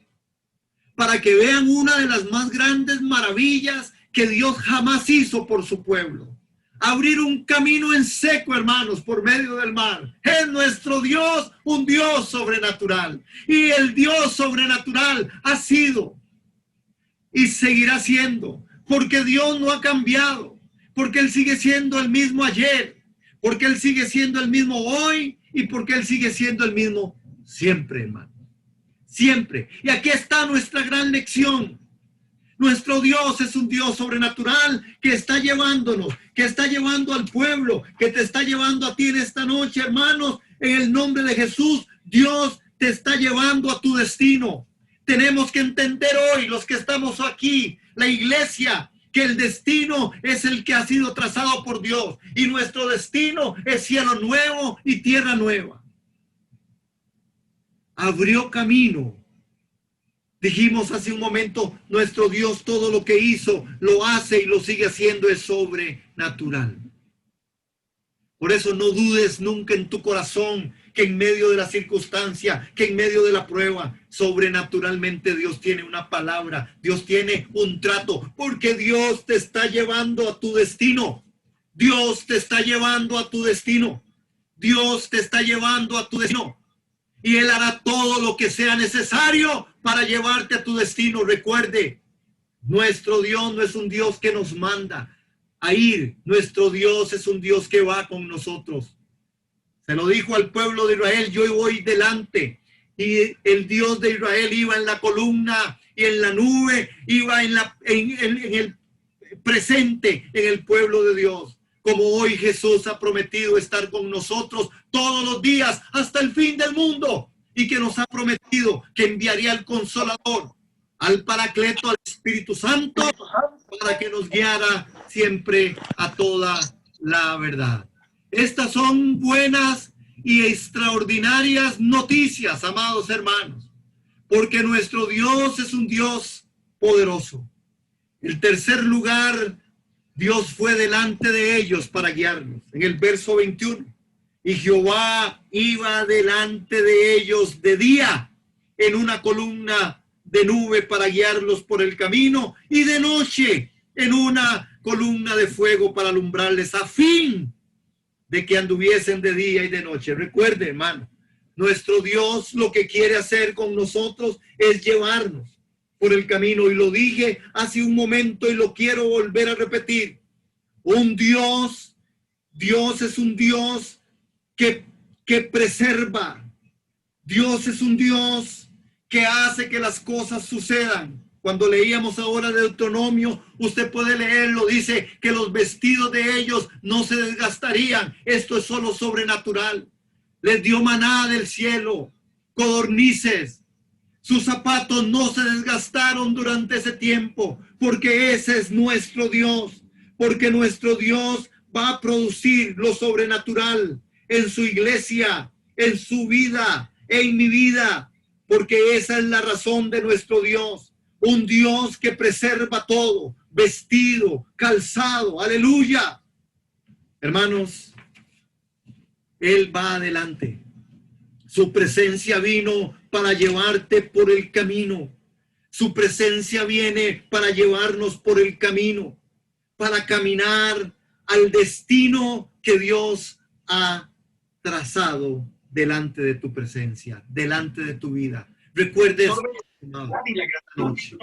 para que vean una de las más grandes maravillas que Dios jamás hizo por su pueblo. Abrir un camino en seco, hermanos, por medio del mar. Es nuestro Dios, un Dios sobrenatural. Y el Dios sobrenatural ha sido y seguirá siendo, porque Dios no ha cambiado, porque Él sigue siendo el mismo ayer, porque Él sigue siendo el mismo hoy y porque Él sigue siendo el mismo siempre, hermano. Siempre. Y aquí está nuestra gran lección. Nuestro Dios es un Dios sobrenatural que está llevándonos, que está llevando al pueblo, que te está llevando a ti en esta noche, hermanos. En el nombre de Jesús, Dios te está llevando a tu destino. Tenemos que entender hoy, los que estamos aquí, la iglesia, que el destino es el que ha sido trazado por Dios. Y nuestro destino es cielo nuevo y tierra nueva. Abrió camino. Dijimos hace un momento, nuestro Dios todo lo que hizo, lo hace y lo sigue haciendo, es sobrenatural. Por eso no dudes nunca en tu corazón que en medio de la circunstancia, que en medio de la prueba, sobrenaturalmente Dios tiene una palabra, Dios tiene un trato, porque Dios te está llevando a tu destino. Dios te está llevando a tu destino. Dios te está llevando a tu destino. Y Él hará todo lo que sea necesario para llevarte a tu destino. Recuerde, nuestro Dios no es un Dios que nos manda a ir. Nuestro Dios es un Dios que va con nosotros. Se lo dijo al pueblo de Israel, yo voy delante. Y el Dios de Israel iba en la columna y en la nube, iba en el presente en el pueblo de Dios. Como hoy Jesús ha prometido estar con nosotros todos los días hasta el fin del mundo, y que nos ha prometido que enviaría al Consolador, al Paracleto, al Espíritu Santo, para que nos guiara siempre a toda la verdad. Estas son buenas y extraordinarias noticias, amados hermanos, porque nuestro Dios es un Dios poderoso. El tercer lugar, Dios fue delante de ellos para guiarlos. En el verso 21, y Jehová iba delante de ellos de día en una columna de nube para guiarlos por el camino, y de noche en una columna de fuego para alumbrarles, a fin de que anduviesen de día y de noche. Recuerde, hermano, nuestro Dios lo que quiere hacer con nosotros es llevarnos por el camino, y lo dije hace un momento y lo quiero volver a repetir. Dios es un Dios que preserva. Dios es un Dios que hace que las cosas sucedan. Cuando leíamos ahora Deuteronomio, usted puede leerlo, dice que los vestidos de ellos no se desgastarían. Esto es solo sobrenatural. Les dio maná del cielo, codornices. Sus zapatos no se desgastaron durante ese tiempo, porque ese es nuestro Dios, porque nuestro Dios va a producir lo sobrenatural en su iglesia, en su vida, en mi vida, porque esa es la razón de nuestro Dios. Un Dios que preserva todo, vestido, calzado, aleluya. Hermanos, Él va adelante. Su presencia vino para llevarte por el camino. Su presencia viene para llevarnos por el camino, para caminar al destino que Dios ha trazado delante de tu presencia, delante de tu vida. Recuerdes, noche,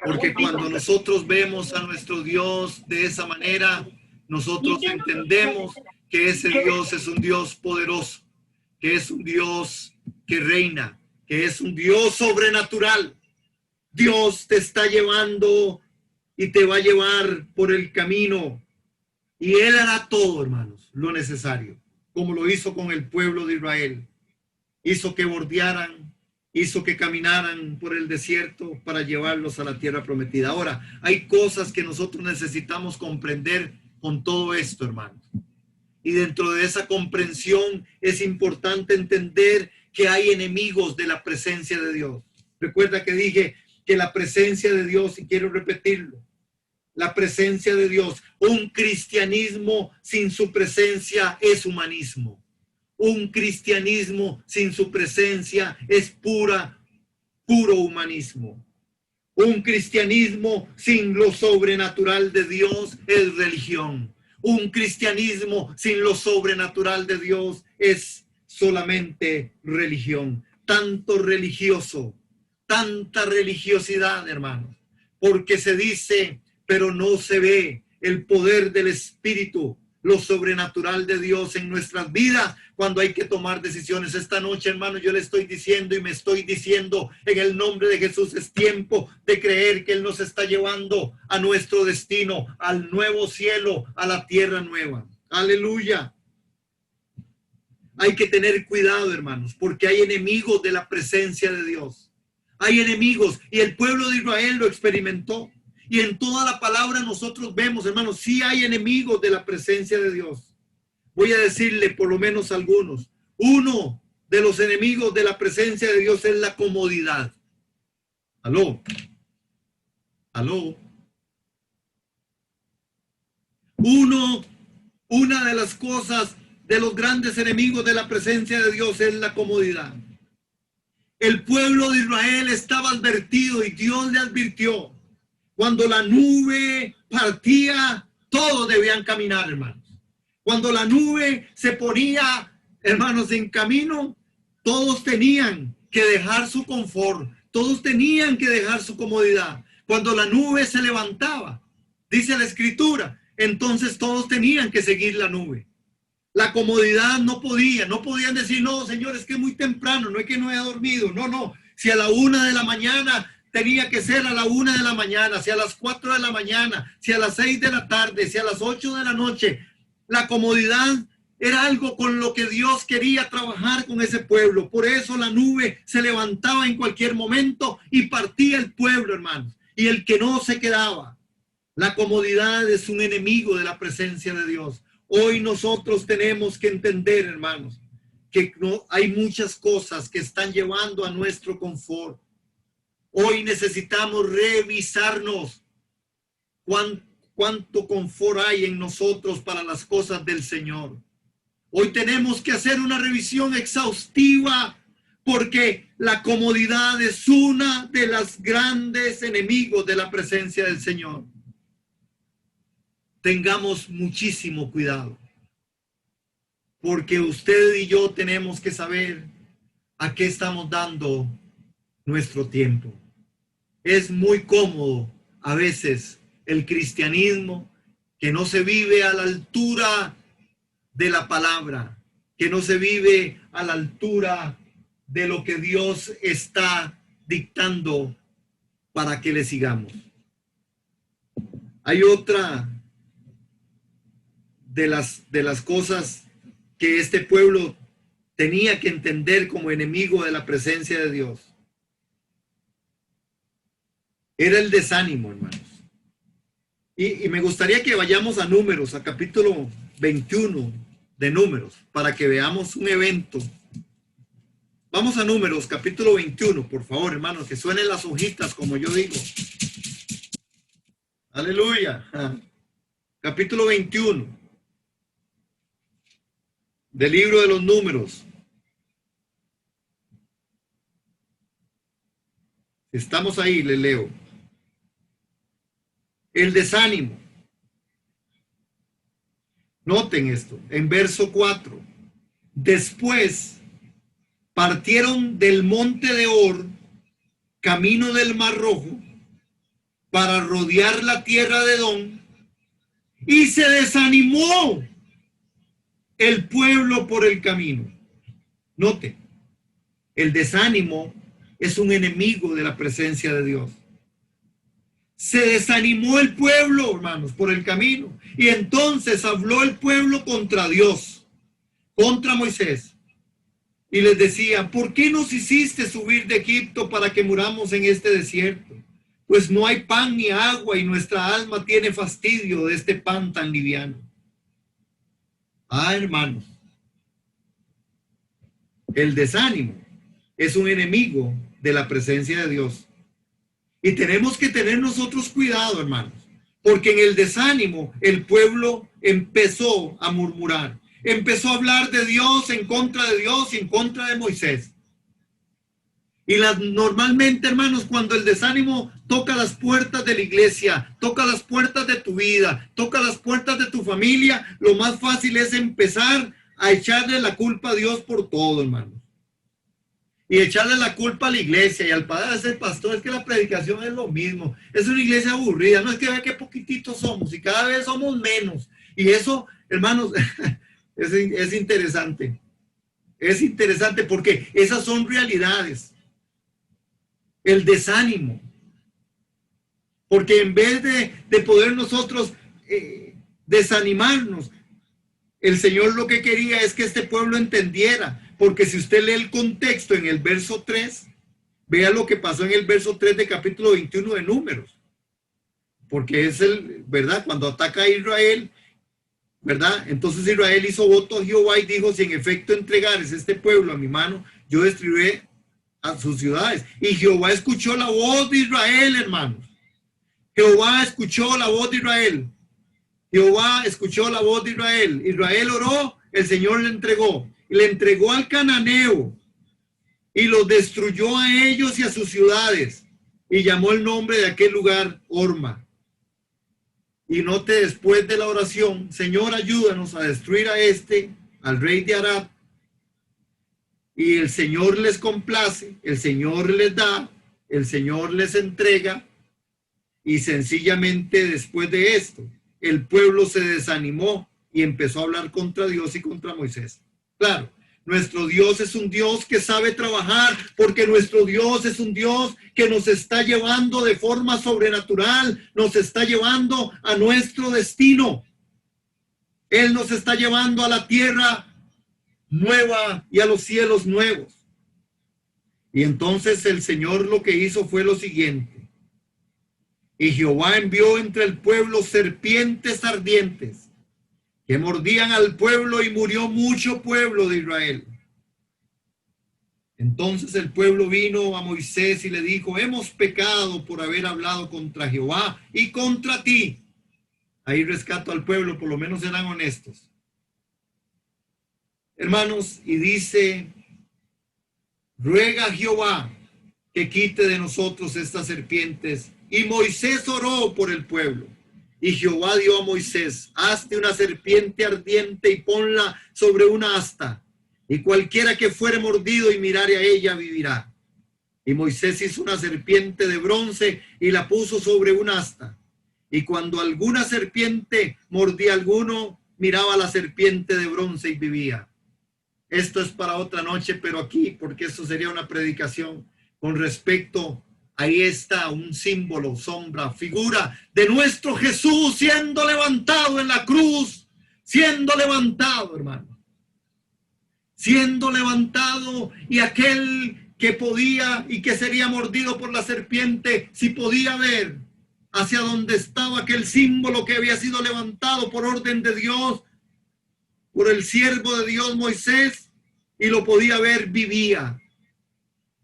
porque cuando nosotros vemos a nuestro Dios de esa manera, nosotros entendemos que ese Dios es un Dios poderoso, que es un Dios que reina, que es un Dios sobrenatural. Dios te está llevando y te va a llevar por el camino. Y Él hará todo, hermanos, lo necesario, como lo hizo con el pueblo de Israel. Hizo que bordearan, hizo que caminaran por el desierto para llevarlos a la tierra prometida. Ahora, hay cosas que nosotros necesitamos comprender con todo esto, hermanos. Y dentro de esa comprensión es importante entender que hay enemigos de la presencia de Dios. Recuerda que dije que la presencia de Dios, y quiero repetirlo, la presencia de Dios, un cristianismo sin su presencia es humanismo. Un cristianismo sin su presencia es puro humanismo. Un cristianismo sin lo sobrenatural de Dios es religión. Un cristianismo sin lo sobrenatural de Dios es solamente religión. Tanto religioso, tanta religiosidad, hermanos, porque se dice, pero no se ve el poder del Espíritu, lo sobrenatural de Dios en nuestras vidas cuando hay que tomar decisiones. Esta noche, hermano, yo le estoy diciendo y me estoy diciendo en el nombre de Jesús, es tiempo de creer que Él nos está llevando a nuestro destino, al nuevo cielo, a la tierra nueva. Aleluya. Hay que tener cuidado, hermanos, porque hay enemigos de la presencia de Dios. Hay enemigos y el pueblo de Israel lo experimentó. Y en toda la palabra nosotros vemos, hermanos, sí hay enemigos de la presencia de Dios. Voy a decirle por lo menos algunos. Uno de los enemigos de la presencia de Dios es la comodidad. Aló. Aló. Una de las cosas, de los grandes enemigos de la presencia de Dios es la comodidad. El pueblo de Israel estaba advertido y Dios le advirtió. Cuando la nube partía, todos debían caminar, hermanos. Cuando la nube se ponía, hermanos, en camino, todos tenían que dejar su confort, todos tenían que dejar su comodidad. Cuando la nube se levantaba, dice la Escritura, entonces todos tenían que seguir la nube. La comodidad no podían decir, no, Señor, es que es muy temprano, no es que no haya dormido. No, si a la 1 de la mañana tenía que ser a la 1 de la mañana, si a las 4 de la mañana, si a las 6 de la tarde, si a las 8 de la noche. La comodidad era algo con lo que Dios quería trabajar con ese pueblo. Por eso la nube se levantaba en cualquier momento y partía el pueblo, hermanos. Y el que no se quedaba. La comodidad es un enemigo de la presencia de Dios. Hoy nosotros tenemos que entender, hermanos, que no, hay muchas cosas que están llevando a nuestro confort. Hoy necesitamos revisarnos cuánto confort hay en nosotros para las cosas del Señor. Hoy tenemos que hacer una revisión exhaustiva porque la comodidad es una de las grandes enemigos de la presencia del Señor. Tengamos muchísimo cuidado, porque usted y yo tenemos que saber a qué estamos dando nuestro tiempo. Es muy cómodo a veces el cristianismo que no se vive a la altura de la palabra, que no se vive a la altura de lo que Dios está dictando para que le sigamos. Hay otra de las cosas que este pueblo tenía que entender como enemigo de la presencia de Dios. Era el desánimo, hermanos. Y me gustaría que vayamos a Números, a capítulo 21 de Números, para que veamos un evento. Vamos a Números, capítulo 21, por favor, hermanos, que suenen las hojitas, como yo digo. Aleluya. Capítulo 21 del libro de los Números. Estamos ahí, le leo. El desánimo. Noten esto, en verso 4. Después partieron del monte de Or, camino del Mar Rojo, para rodear la tierra de Edom, y se desanimó el pueblo por el camino. Note, el desánimo es un enemigo de la presencia de Dios. Se desanimó el pueblo, hermanos, por el camino. Y entonces habló el pueblo contra Dios, contra Moisés. Y les decía, ¿por qué nos hiciste subir de Egipto para que muramos en este desierto? Pues no hay pan ni agua y nuestra alma tiene fastidio de este pan tan liviano. Hermanos, el desánimo es un enemigo de la presencia de Dios. Y tenemos que tener nosotros cuidado, hermanos, porque en el desánimo el pueblo empezó a murmurar, empezó a hablar de Dios, en contra de Dios y en contra de Moisés. Y normalmente, hermanos, cuando el desánimo toca las puertas de la iglesia, toca las puertas de tu vida, toca las puertas de tu familia, lo más fácil es empezar a echarle la culpa a Dios por todo, hermanos. Y echarle la culpa a la iglesia y al padre de ser pastor. Es que la predicación es lo mismo. Es una iglesia aburrida. No es que vea qué poquititos somos y cada vez somos menos. Y eso, hermanos, es interesante. Es interesante porque esas son realidades. El desánimo. Porque en vez de poder nosotros desanimarnos, el Señor lo que quería es que este pueblo entendiera. Porque si usted lee el contexto en el verso 3, vea lo que pasó en el verso 3 de capítulo 21 de Números. Porque es ¿verdad? Cuando ataca a Israel, ¿verdad? Entonces Israel hizo voto a Jehová y dijo, si en efecto entregares este pueblo a mi mano, yo destruiré a sus ciudades. Y Jehová escuchó la voz de Israel, hermanos. Jehová escuchó la voz de Israel. Jehová escuchó la voz de Israel. Israel oró, el Señor le entregó. Y le entregó al cananeo y los destruyó a ellos y a sus ciudades. Y llamó el nombre de aquel lugar Horma. Y note después de la oración, Señor, ayúdanos a destruir al rey de Arad. Y el Señor les complace, el Señor les da, el Señor les entrega. Y sencillamente después de esto, el pueblo se desanimó y empezó a hablar contra Dios y contra Moisés. Claro, nuestro Dios es un Dios que sabe trabajar, porque nuestro Dios es un Dios que nos está llevando de forma sobrenatural, nos está llevando a nuestro destino. Él nos está llevando a la tierra nueva y a los cielos nuevos. Y entonces el Señor lo que hizo fue lo siguiente. Y Jehová envió entre el pueblo serpientes ardientes que mordían al pueblo y murió mucho pueblo de Israel. Entonces el pueblo vino a Moisés y le dijo, hemos pecado por haber hablado contra Jehová y contra ti. Ahí rescato al pueblo, por lo menos eran honestos. Hermanos, y dice, ruega a Jehová que quite de nosotros estas serpientes. Y Moisés oró por el pueblo. Y Jehová dio a Moisés, hazte una serpiente ardiente y ponla sobre una asta, y cualquiera que fuere mordido y mirare a ella vivirá. Y Moisés hizo una serpiente de bronce y la puso sobre un asta. Y cuando alguna serpiente mordía a alguno, miraba a la serpiente de bronce y vivía. Esto es para otra noche, pero aquí, porque esto sería una predicación con respecto ahí está un símbolo, sombra, figura de nuestro Jesús siendo levantado en la cruz, siendo levantado, hermano. Siendo levantado, y aquel que podía y que sería mordido por la serpiente, si podía ver hacia donde estaba aquel símbolo que había sido levantado por orden de Dios, por el siervo de Dios Moisés, y lo podía ver, vivía.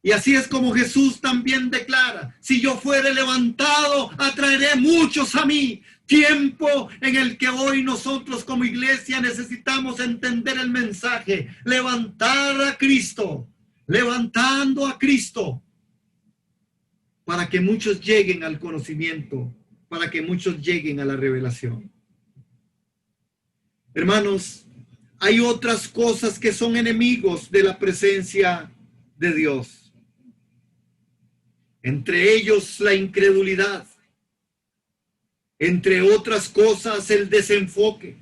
Y así es como Jesús también declara: si yo fuere levantado, atraeré muchos a mí. Tiempo en el que hoy nosotros como iglesia necesitamos entender el mensaje, levantar a Cristo, levantando a Cristo, para que muchos lleguen al conocimiento, para que muchos lleguen a la revelación. Hermanos, hay otras cosas que son enemigos de la presencia de Dios. Entre ellos la incredulidad. Entre otras cosas, el desenfoque.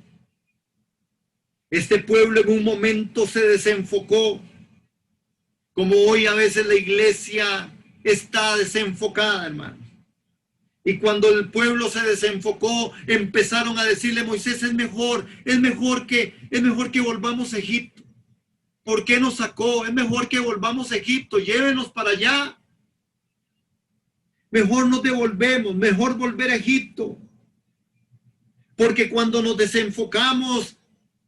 Este pueblo en un momento se desenfocó, como hoy a veces la iglesia está desenfocada, hermano. Y cuando el pueblo se desenfocó, empezaron a decirle a Moisés: es mejor que volvamos a Egipto. ¿Por qué nos sacó? Es mejor que volvamos a Egipto, llévenos para allá. Mejor nos devolvemos, mejor volver a Egipto. Porque cuando nos desenfocamos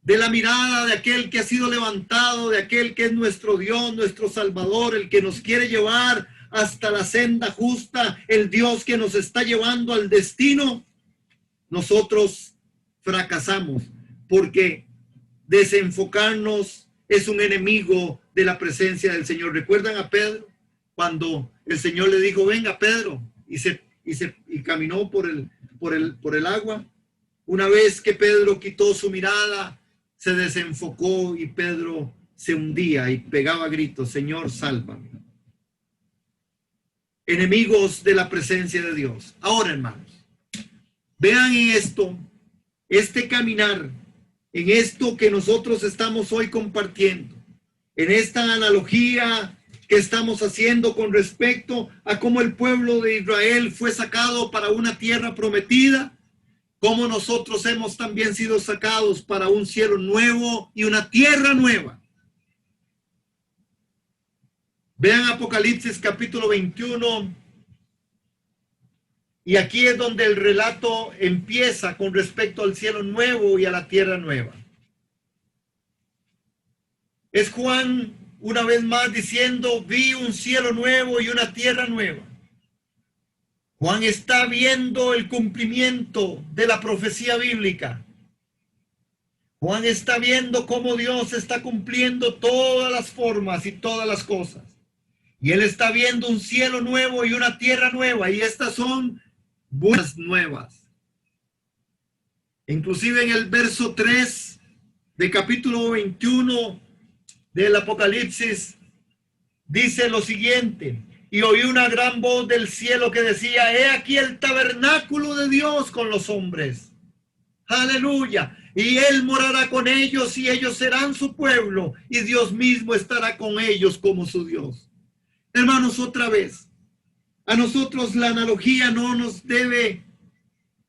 de la mirada de aquel que ha sido levantado, de aquel que es nuestro Dios, nuestro Salvador, el que nos quiere llevar hasta la senda justa, el Dios que nos está llevando al destino, nosotros fracasamos, porque desenfocarnos es un enemigo de la presencia del Señor. ¿Recuerdan a Pedro? Cuando el Señor le dijo: venga, Pedro, y caminó por el agua. Una vez que Pedro quitó su mirada, se desenfocó y Pedro se hundía y pegaba gritos: Señor, sálvame. Enemigos de la presencia de Dios. Ahora, hermanos, vean en esto, este caminar, en esto que nosotros estamos hoy compartiendo, en esta analogía que estamos haciendo con respecto a cómo el pueblo de Israel fue sacado para una tierra prometida, cómo nosotros hemos también sido sacados para un cielo nuevo y una tierra nueva. Vean Apocalipsis capítulo 21, y aquí es donde el relato empieza con respecto al cielo nuevo y a la tierra nueva. Es Juan una vez más diciendo: vi un cielo nuevo y una tierra nueva. Juan está viendo el cumplimiento de la profecía bíblica. Juan está viendo cómo Dios está cumpliendo todas las formas y todas las cosas. Y él está viendo un cielo nuevo y una tierra nueva. Y estas son buenas nuevas. Inclusive en el verso 3 de capítulo 21 del Apocalipsis dice lo siguiente: y oí una gran voz del cielo que decía: he aquí el tabernáculo de Dios con los hombres. Aleluya. Y él morará con ellos, y ellos serán su pueblo, y Dios mismo estará con ellos como su Dios. Hermanos, otra vez, a nosotros la analogía no nos debe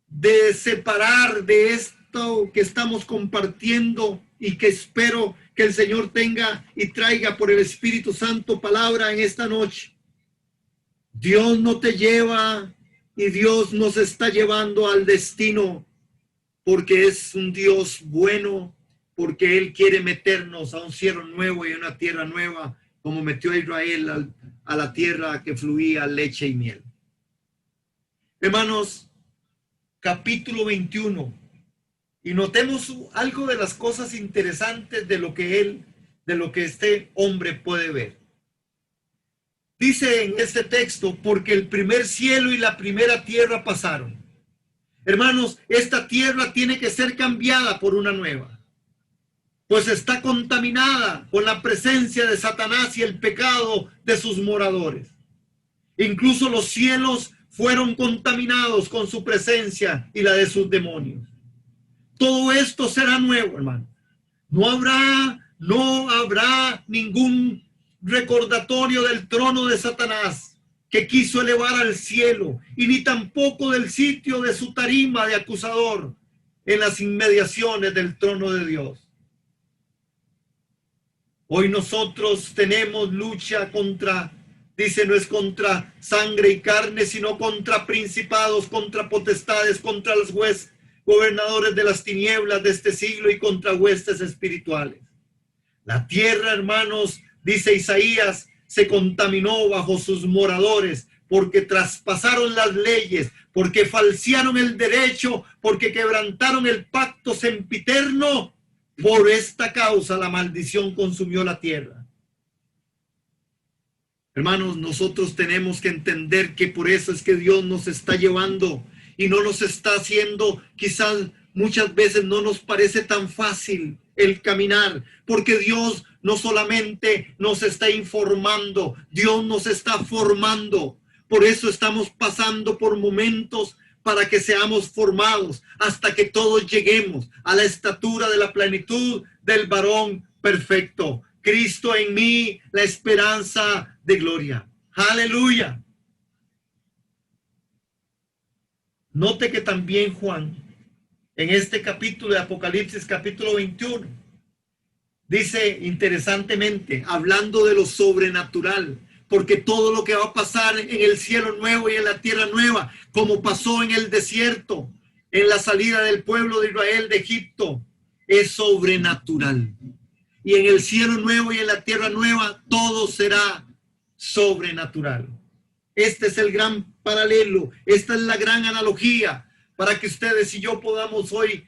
de separar de esto que estamos compartiendo, y que espero que el Señor tenga y traiga por el Espíritu Santo palabra en esta noche. Dios no te lleva, y Dios nos está llevando al destino, porque es un Dios bueno, porque Él quiere meternos a un cielo nuevo y a una tierra nueva, como metió a Israel a la tierra que fluía leche y miel. Hermanos, capítulo 21, y notemos algo de las cosas interesantes de lo que este hombre puede ver. Dice en este texto: porque el primer cielo y la primera tierra pasaron. Hermanos, esta tierra tiene que ser cambiada por una nueva, pues está contaminada con la presencia de Satanás y el pecado de sus moradores. Incluso los cielos fueron contaminados con su presencia y la de sus demonios. Todo esto será nuevo, hermano. No habrá ningún recordatorio del trono de Satanás. que quiso elevar al cielo, y ni tampoco del sitio de su tarima de acusador en las inmediaciones del trono de Dios. Hoy nosotros tenemos lucha contra, dice, no es contra sangre y carne, sino contra principados, contra potestades, contra los jueces, gobernadores de las tinieblas de este siglo y contra huestes espirituales. La tierra, hermanos, dice Isaías, se contaminó bajo sus moradores, porque traspasaron las leyes, porque falsearon el derecho, porque quebrantaron el pacto sempiterno. Por esta causa la maldición consumió la tierra. Hermanos, nosotros tenemos que entender que por eso es que Dios nos está llevando y no nos está haciendo, quizás muchas veces no nos parece tan fácil el caminar, porque Dios no solamente nos está informando, Dios nos está formando. Por eso estamos pasando por momentos para que seamos formados hasta que todos lleguemos a la estatura de la plenitud del varón perfecto. Cristo en mí, la esperanza de gloria. Aleluya. Note que también Juan, en este capítulo de Apocalipsis, capítulo 21, dice interesantemente, hablando de lo sobrenatural, porque todo lo que va a pasar en el cielo nuevo y en la tierra nueva, como pasó en el desierto, en la salida del pueblo de Israel de Egipto, es sobrenatural. Y en el cielo nuevo y en la tierra nueva, todo será sobrenatural. Este es el gran paralelo, esta es la gran analogía para que ustedes y yo podamos hoy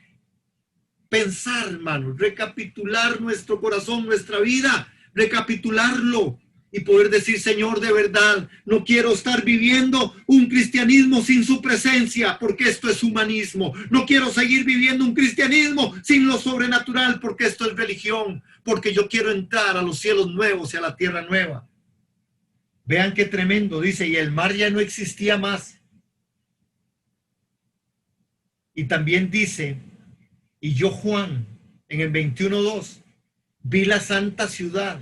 pensar, hermanos, recapitular nuestro corazón, nuestra vida, recapitularlo y poder decir, Señor, de verdad, no quiero estar viviendo un cristianismo sin su presencia, porque esto es humanismo. No quiero seguir viviendo un cristianismo sin lo sobrenatural, porque esto es religión, porque yo quiero entrar a los cielos nuevos y a la tierra nueva. Vean qué tremendo, dice, y el mar ya no existía más. Y también dice, y yo, Juan, en el 21:2, vi la santa ciudad,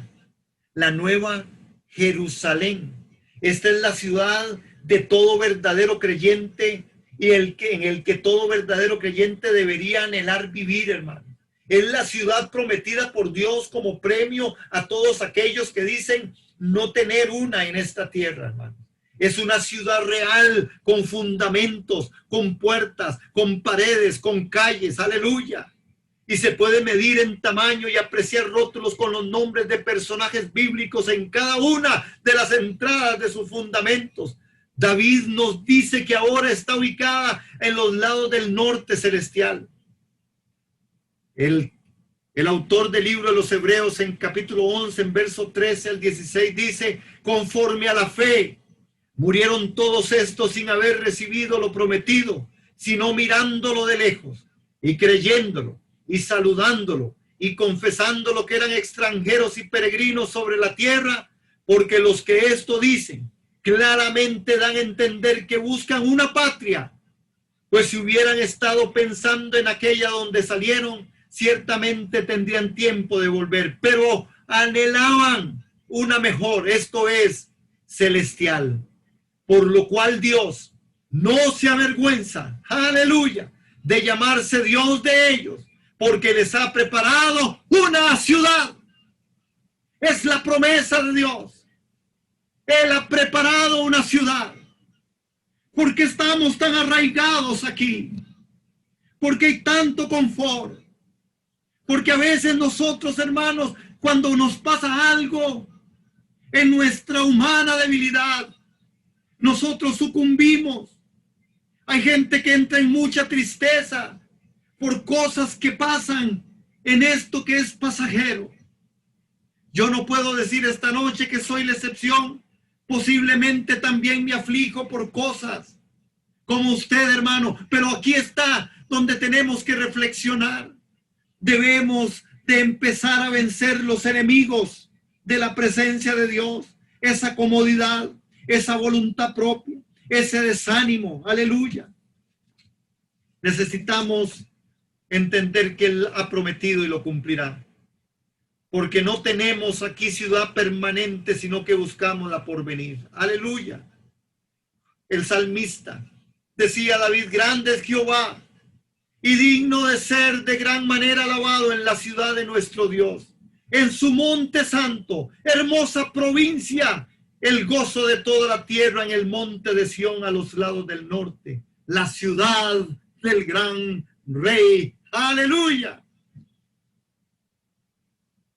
la nueva Jerusalén. Esta es la ciudad de todo verdadero creyente y en el que todo verdadero creyente debería anhelar vivir, hermano. Es la ciudad prometida por Dios como premio a todos aquellos que dicen no tener una en esta tierra, hermano. Es una ciudad real, con fundamentos, con puertas, con paredes, con calles, aleluya. Y se puede medir en tamaño y apreciar rótulos con los nombres de personajes bíblicos en cada una de las entradas de sus fundamentos. David nos dice que ahora está ubicada en los lados del norte celestial. El autor del libro de los Hebreos en capítulo 11, en verso 13 al 16 dice, conforme a la fe, murieron todos estos sin haber recibido lo prometido, sino mirándolo de lejos y creyéndolo y saludándolo y confesándolo que eran extranjeros y peregrinos sobre la tierra, porque los que esto dicen claramente dan a entender que buscan una patria, pues si hubieran estado pensando en aquella donde salieron, ciertamente tendrían tiempo de volver, pero anhelaban una mejor, esto es, celestial, por lo cual Dios no se avergüenza, aleluya, de llamarse Dios de ellos, porque les ha preparado una ciudad. Es la promesa de Dios. Él ha preparado una ciudad. ¿Por qué estamos tan arraigados aquí? Porque hay tanto confort. Porque a veces nosotros, hermanos, cuando nos pasa algo en nuestra humana debilidad, nosotros sucumbimos. Hay gente que entra en mucha tristeza por cosas que pasan en esto que es pasajero. Yo no puedo decir esta noche que soy la excepción. Posiblemente también me aflijo por cosas como usted, hermano. Pero aquí está donde tenemos que reflexionar. Debemos de empezar a vencer los enemigos de la presencia de Dios. Esa comodidad, esa voluntad propia, ese desánimo. Aleluya. Necesitamos entender que Él ha prometido y lo cumplirá. Porque no tenemos aquí ciudad permanente, sino que buscamos la porvenir. Aleluya. el salmista. Decía David, grande es Jehová y digno de ser de gran manera alabado en la ciudad de nuestro Dios, en su monte santo, hermosa provincia, el gozo de toda la tierra en el monte de Sión a los lados del norte, la ciudad del gran rey. ¡Aleluya!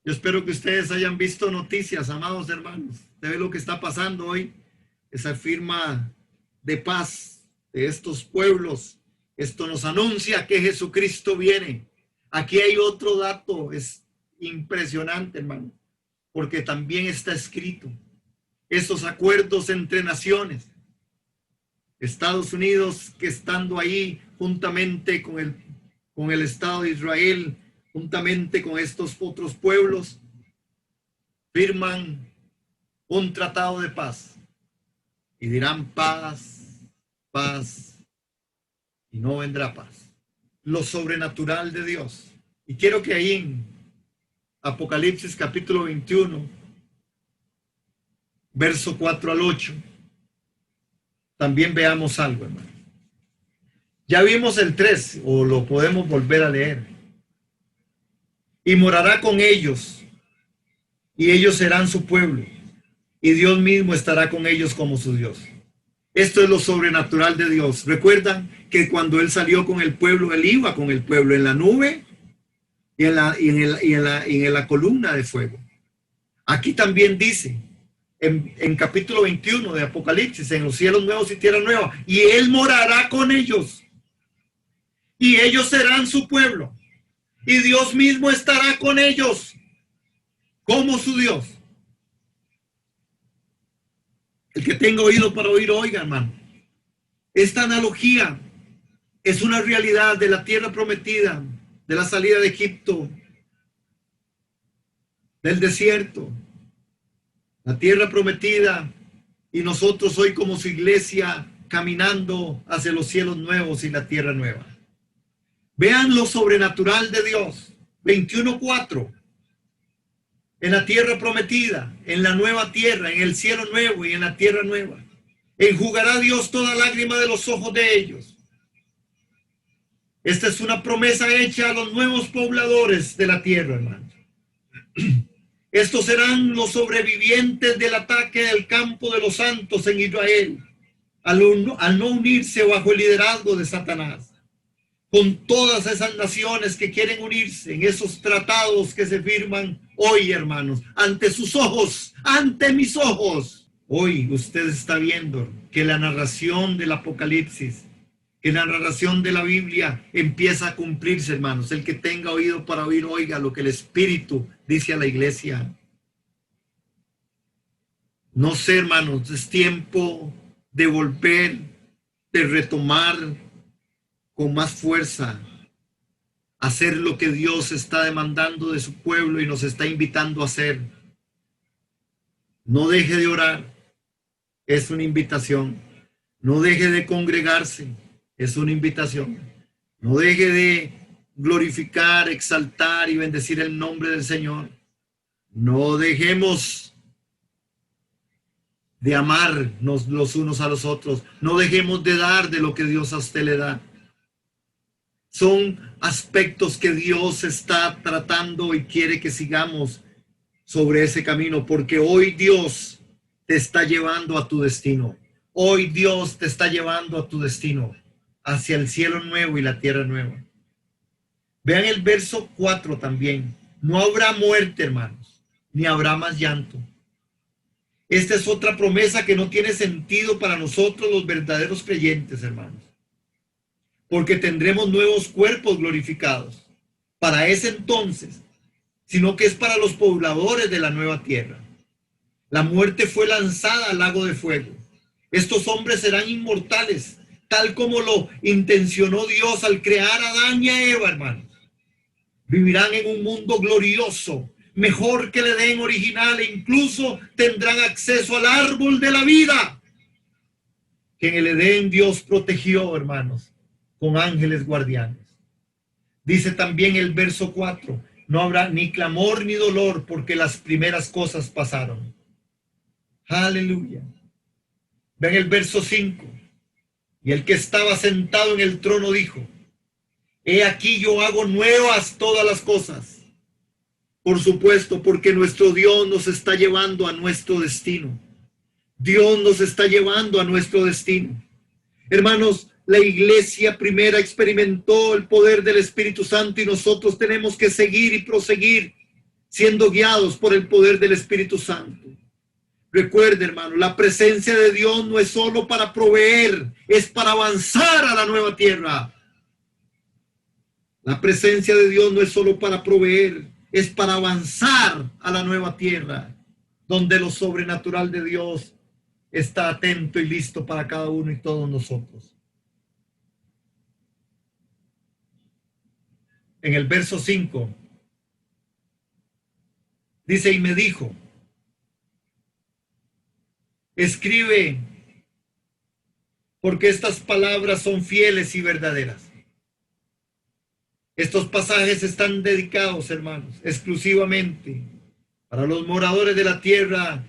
Yo espero que ustedes hayan visto noticias, amados hermanos, de lo que está pasando hoy, esa firma de paz de estos pueblos. Esto nos anuncia que Jesucristo viene. Aquí hay otro dato, es impresionante, hermano, porque también está escrito esos acuerdos entre naciones. Estados Unidos, que estando ahí juntamente con el Estado de Israel, juntamente con estos otros pueblos, firman un tratado de paz y dirán paz, paz, y no vendrá paz. Lo sobrenatural de Dios. Y quiero que ahí en Apocalipsis capítulo 21, verso 4 al 8, también veamos algo, hermano. Ya vimos el 3, o lo podemos volver a leer. Y morará con ellos, y ellos serán su pueblo, y Dios mismo estará con ellos como su Dios. Esto es lo sobrenatural de Dios. Recuerdan que cuando Él salió con el pueblo, Él iba con el pueblo en la nube y en la columna de fuego. Aquí también dice, en capítulo 21 de Apocalipsis, en los cielos nuevos y tierra nueva, y Él morará con ellos, y ellos serán su pueblo, y Dios mismo estará con ellos como su Dios. El que tenga oído para oír, oiga, hermano. Esta analogía es una realidad de la tierra prometida, de la salida de Egipto, del desierto, la tierra prometida, y nosotros hoy como su iglesia caminando hacia los cielos nuevos y la tierra nueva. Vean lo sobrenatural de Dios. 21:4. En la tierra prometida, en la nueva tierra, en el cielo nuevo y en la tierra nueva. Enjugará Dios toda lágrima de los ojos de ellos. Esta es una promesa hecha a los nuevos pobladores de la tierra, hermanos. Estos serán los sobrevivientes del ataque del campo de los santos en Israel, al no unirse bajo el liderazgo de Satanás. Con todas esas naciones que quieren unirse en esos tratados que se firman hoy, hermanos, ante sus ojos, ante mis ojos. Hoy usted está viendo que la narración del Apocalipsis, que la narración de la Biblia empieza a cumplirse, hermanos. El que tenga oído para oír, oiga lo que el Espíritu dice a la iglesia. No sé, hermanos, es tiempo de volver, de retomar con más fuerza, hacer lo que Dios está demandando de su pueblo y nos está invitando a hacer. No deje de orar, es una invitación. No deje de congregarse, es una invitación. No deje de glorificar, exaltar y bendecir el nombre del Señor. No dejemos de amarnos los unos a los otros. No dejemos de dar de lo que Dios a usted le da. Son aspectos que Dios está tratando y quiere que sigamos sobre ese camino, porque hoy Dios te está llevando a tu destino. Hoy Dios te está llevando a tu destino, hacia el cielo nuevo y la tierra nueva. Vean el verso 4 también. No habrá muerte, hermanos, ni habrá más llanto. Esta es otra promesa que no tiene sentido para nosotros los verdaderos creyentes, hermanos. Porque tendremos nuevos cuerpos glorificados para ese entonces, sino que es para los pobladores de la nueva tierra. La muerte fue lanzada al lago de fuego. Estos hombres serán inmortales, tal como lo intencionó Dios al crear a Adán y a Eva, hermanos. Vivirán en un mundo glorioso, mejor que el Edén original, e incluso tendrán acceso al árbol de la vida, que en el Edén Dios protegió, hermanos, con ángeles guardianes. Dice también el verso 4, no habrá ni clamor ni dolor, porque las primeras cosas pasaron. Aleluya. Ven el verso 5, Y el que estaba sentado en el trono dijo: he aquí yo hago nuevas todas las cosas. Por supuesto, porque nuestro Dios nos está llevando a nuestro destino. Dios nos está llevando a nuestro destino. Hermanos, la iglesia primera experimentó el poder del Espíritu Santo y nosotros tenemos que seguir y proseguir siendo guiados por el poder del Espíritu Santo. Recuerde, hermano, la presencia de Dios no es solo para proveer, es para avanzar a la nueva tierra. La presencia de Dios no es solo para proveer, es para avanzar a la nueva tierra, donde lo sobrenatural de Dios está atento y listo para cada uno y todos nosotros. En el verso 5 dice: y me dijo, escribe, porque estas palabras son fieles y verdaderas. Estos pasajes están dedicados, hermanos, exclusivamente para los moradores de la tierra,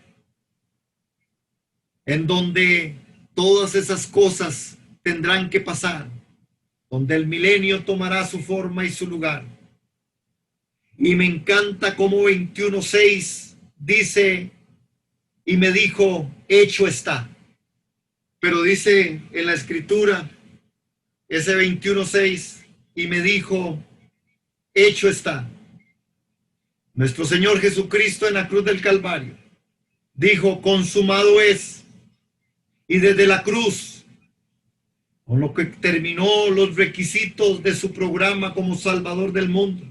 en donde todas esas cosas tendrán que pasar, donde el milenio tomará su forma y su lugar. Y me encanta como 21:6 dice: y me dijo, hecho está. Pero dice en la escritura, ese 21:6, y me dijo, hecho está. Nuestro Señor Jesucristo en la cruz del Calvario dijo, consumado es. Y desde la cruz, con lo que terminó los requisitos de su programa como Salvador del mundo.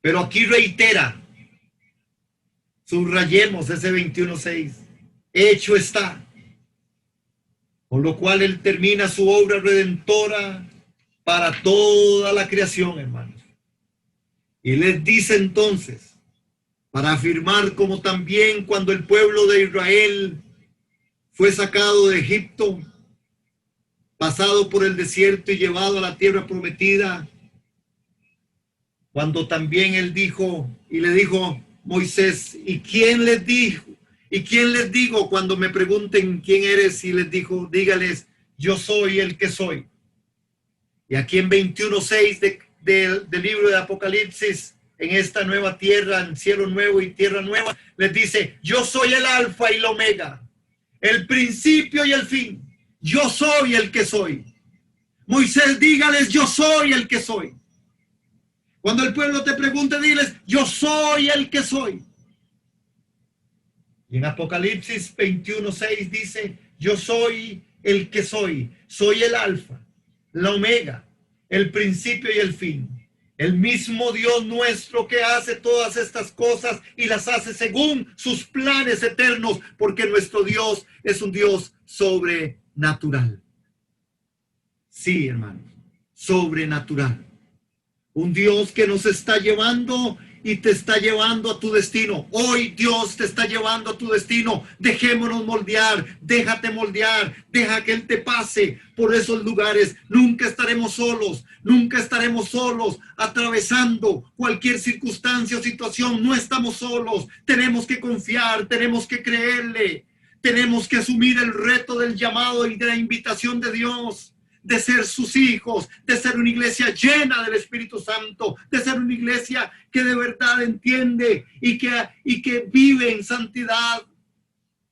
Pero aquí reitera, subrayemos ese 21:6, hecho está. Con lo cual Él termina su obra redentora para toda la creación, hermanos. Y les dice entonces, para afirmar como también cuando el pueblo de Israel fue sacado de Egipto, pasado por el desierto y llevado a la tierra prometida, cuando también Él dijo, y le dijo Moisés, ¿y quién les dijo? ¿Y quién les digo cuando me pregunten quién eres? Y les dijo, dígales, yo soy el que soy. Y aquí en 21:6 del libro de Apocalipsis, en esta nueva tierra, en cielo nuevo y tierra nueva, les dice, yo soy el alfa y el omega, el principio y el fin. Yo soy el que soy. Moisés, dígales, yo soy el que soy. Cuando el pueblo te pregunte, diles, yo soy el que soy. Y en Apocalipsis 21:6 dice, yo soy el que soy el alfa, la omega, el principio y el fin. El mismo Dios nuestro que hace todas estas cosas y las hace según sus planes eternos, porque nuestro Dios es un Dios sobrenatural. Sí, hermanos, sobrenatural. Un Dios que nos está llevando y te está llevando a tu destino. Hoy Dios te está llevando a tu destino. Dejémonos moldear, déjate moldear, deja que Él te pase por esos lugares. Nunca estaremos solos atravesando cualquier circunstancia o situación. No estamos solos. Tenemos que confiar, tenemos que creerle. Tenemos que asumir el reto del llamado y de la invitación de Dios, de ser sus hijos, de ser una iglesia llena del Espíritu Santo, de ser una iglesia que de verdad entiende y que vive en santidad,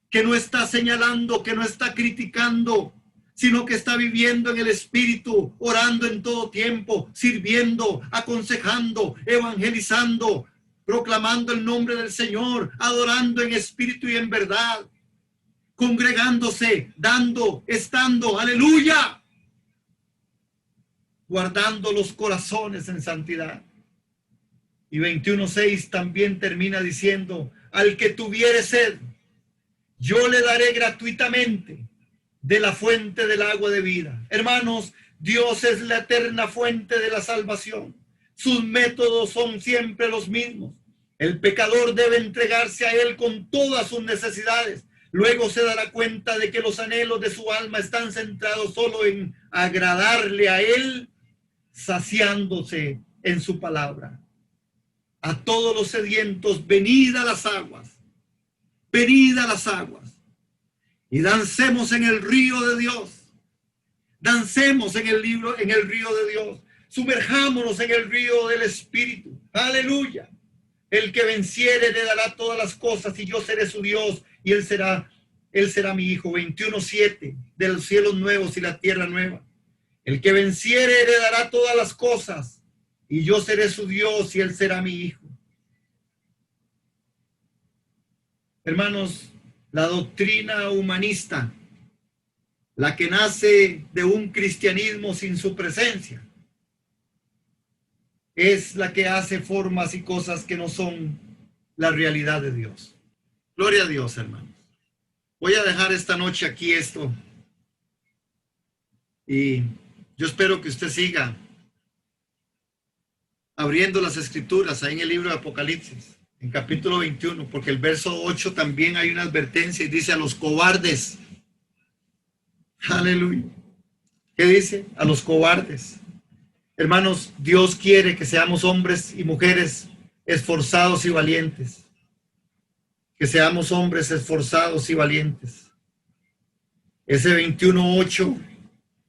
que no está señalando, que no está criticando, sino que está viviendo en el Espíritu, orando en todo tiempo, sirviendo, aconsejando, evangelizando, proclamando el nombre del Señor, adorando en espíritu y en verdad, congregándose, dando, estando, aleluya, guardando los corazones en santidad. Y 21:6 también termina diciendo, al que tuviere sed, yo le daré gratuitamente de la fuente del agua de vida. Hermanos, Dios es la eterna fuente de la salvación. Sus métodos son siempre los mismos. El pecador debe entregarse a Él con todas sus necesidades. Luego se dará cuenta de que los anhelos de su alma están centrados solo en agradarle a Él, saciándose en su palabra. A todos los sedientos, venid a las aguas, y dancemos en el río de Dios. Dancemos en el libro, en el río de Dios. Sumerjámonos en el río del Espíritu. Aleluya. El que venciere le dará todas las cosas y yo seré su Dios y él será mi hijo. 21:7 de los cielos nuevos y la tierra nueva. El que venciere heredará todas las cosas y yo seré su Dios y él será mi hijo. Hermanos, la doctrina humanista, la que nace de un cristianismo sin su presencia, es la que hace formas y cosas que no son la realidad de Dios. Gloria a Dios, hermanos. Voy a dejar esta noche aquí esto. Y yo espero que usted siga abriendo las escrituras ahí en el libro de Apocalipsis, en capítulo 21, porque el verso 8 también hay una advertencia y dice a los cobardes. Aleluya. ¿Qué dice? A los cobardes. Hermanos, Dios quiere que seamos hombres y mujeres esforzados y valientes. Que seamos hombres esforzados y valientes. Ese 21:8,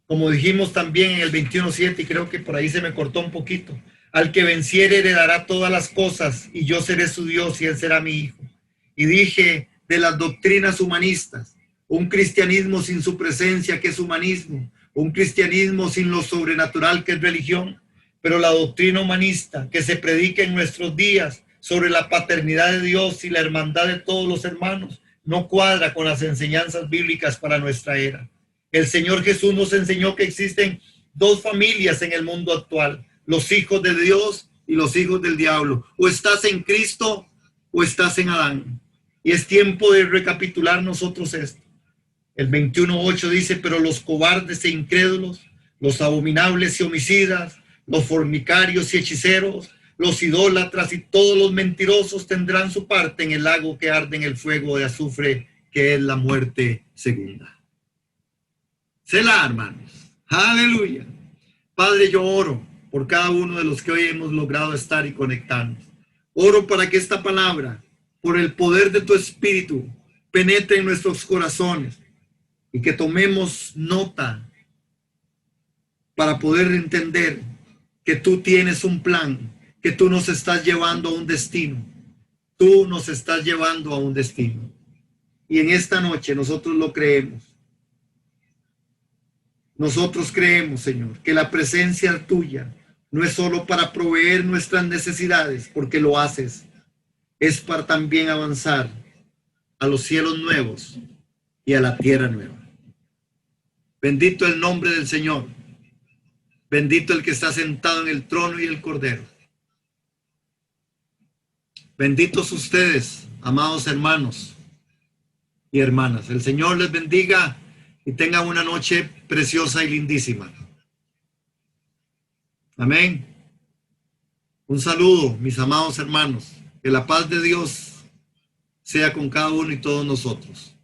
como dijimos también en el 21:7, y creo que por ahí se me cortó un poquito. Al que venciere heredará todas las cosas, y yo seré su Dios y él será mi hijo. Y dije de las doctrinas humanistas, un cristianismo sin su presencia, que es humanismo, un cristianismo sin lo sobrenatural, que es religión, pero la doctrina humanista que se predica en nuestros días sobre la paternidad de Dios y la hermandad de todos los hermanos no cuadra con las enseñanzas bíblicas para nuestra era. El Señor Jesús nos enseñó que existen dos familias en el mundo actual, los hijos de Dios y los hijos del diablo. O estás en Cristo o estás en Adán. Y es tiempo de recapitular nosotros esto. El 21:8 dice, pero los cobardes e incrédulos, los abominables y homicidas, los fornicarios y hechiceros, los idólatras y todos los mentirosos tendrán su parte en el lago que arde en el fuego de azufre, que es la muerte segunda. Selah, hermanos. Aleluya. Padre, yo oro por cada uno de los que hoy hemos logrado estar y conectarnos. Oro para que esta palabra, por el poder de tu Espíritu, penetre en nuestros corazones y que tomemos nota para poder entender que tú tienes un plan, que tú nos estás llevando a un destino. Tú nos estás llevando a un destino. Y en esta noche nosotros lo creemos. Nosotros creemos, Señor, que la presencia tuya no es solo para proveer nuestras necesidades, porque lo haces. Es para también avanzar a los cielos nuevos y a la tierra nueva. Bendito el nombre del Señor. Bendito el que está sentado en el trono y el Cordero. Benditos ustedes, amados hermanos y hermanas. El Señor les bendiga y tengan una noche preciosa y lindísima. Amén. Un saludo, mis amados hermanos. Que la paz de Dios sea con cada uno y todos nosotros.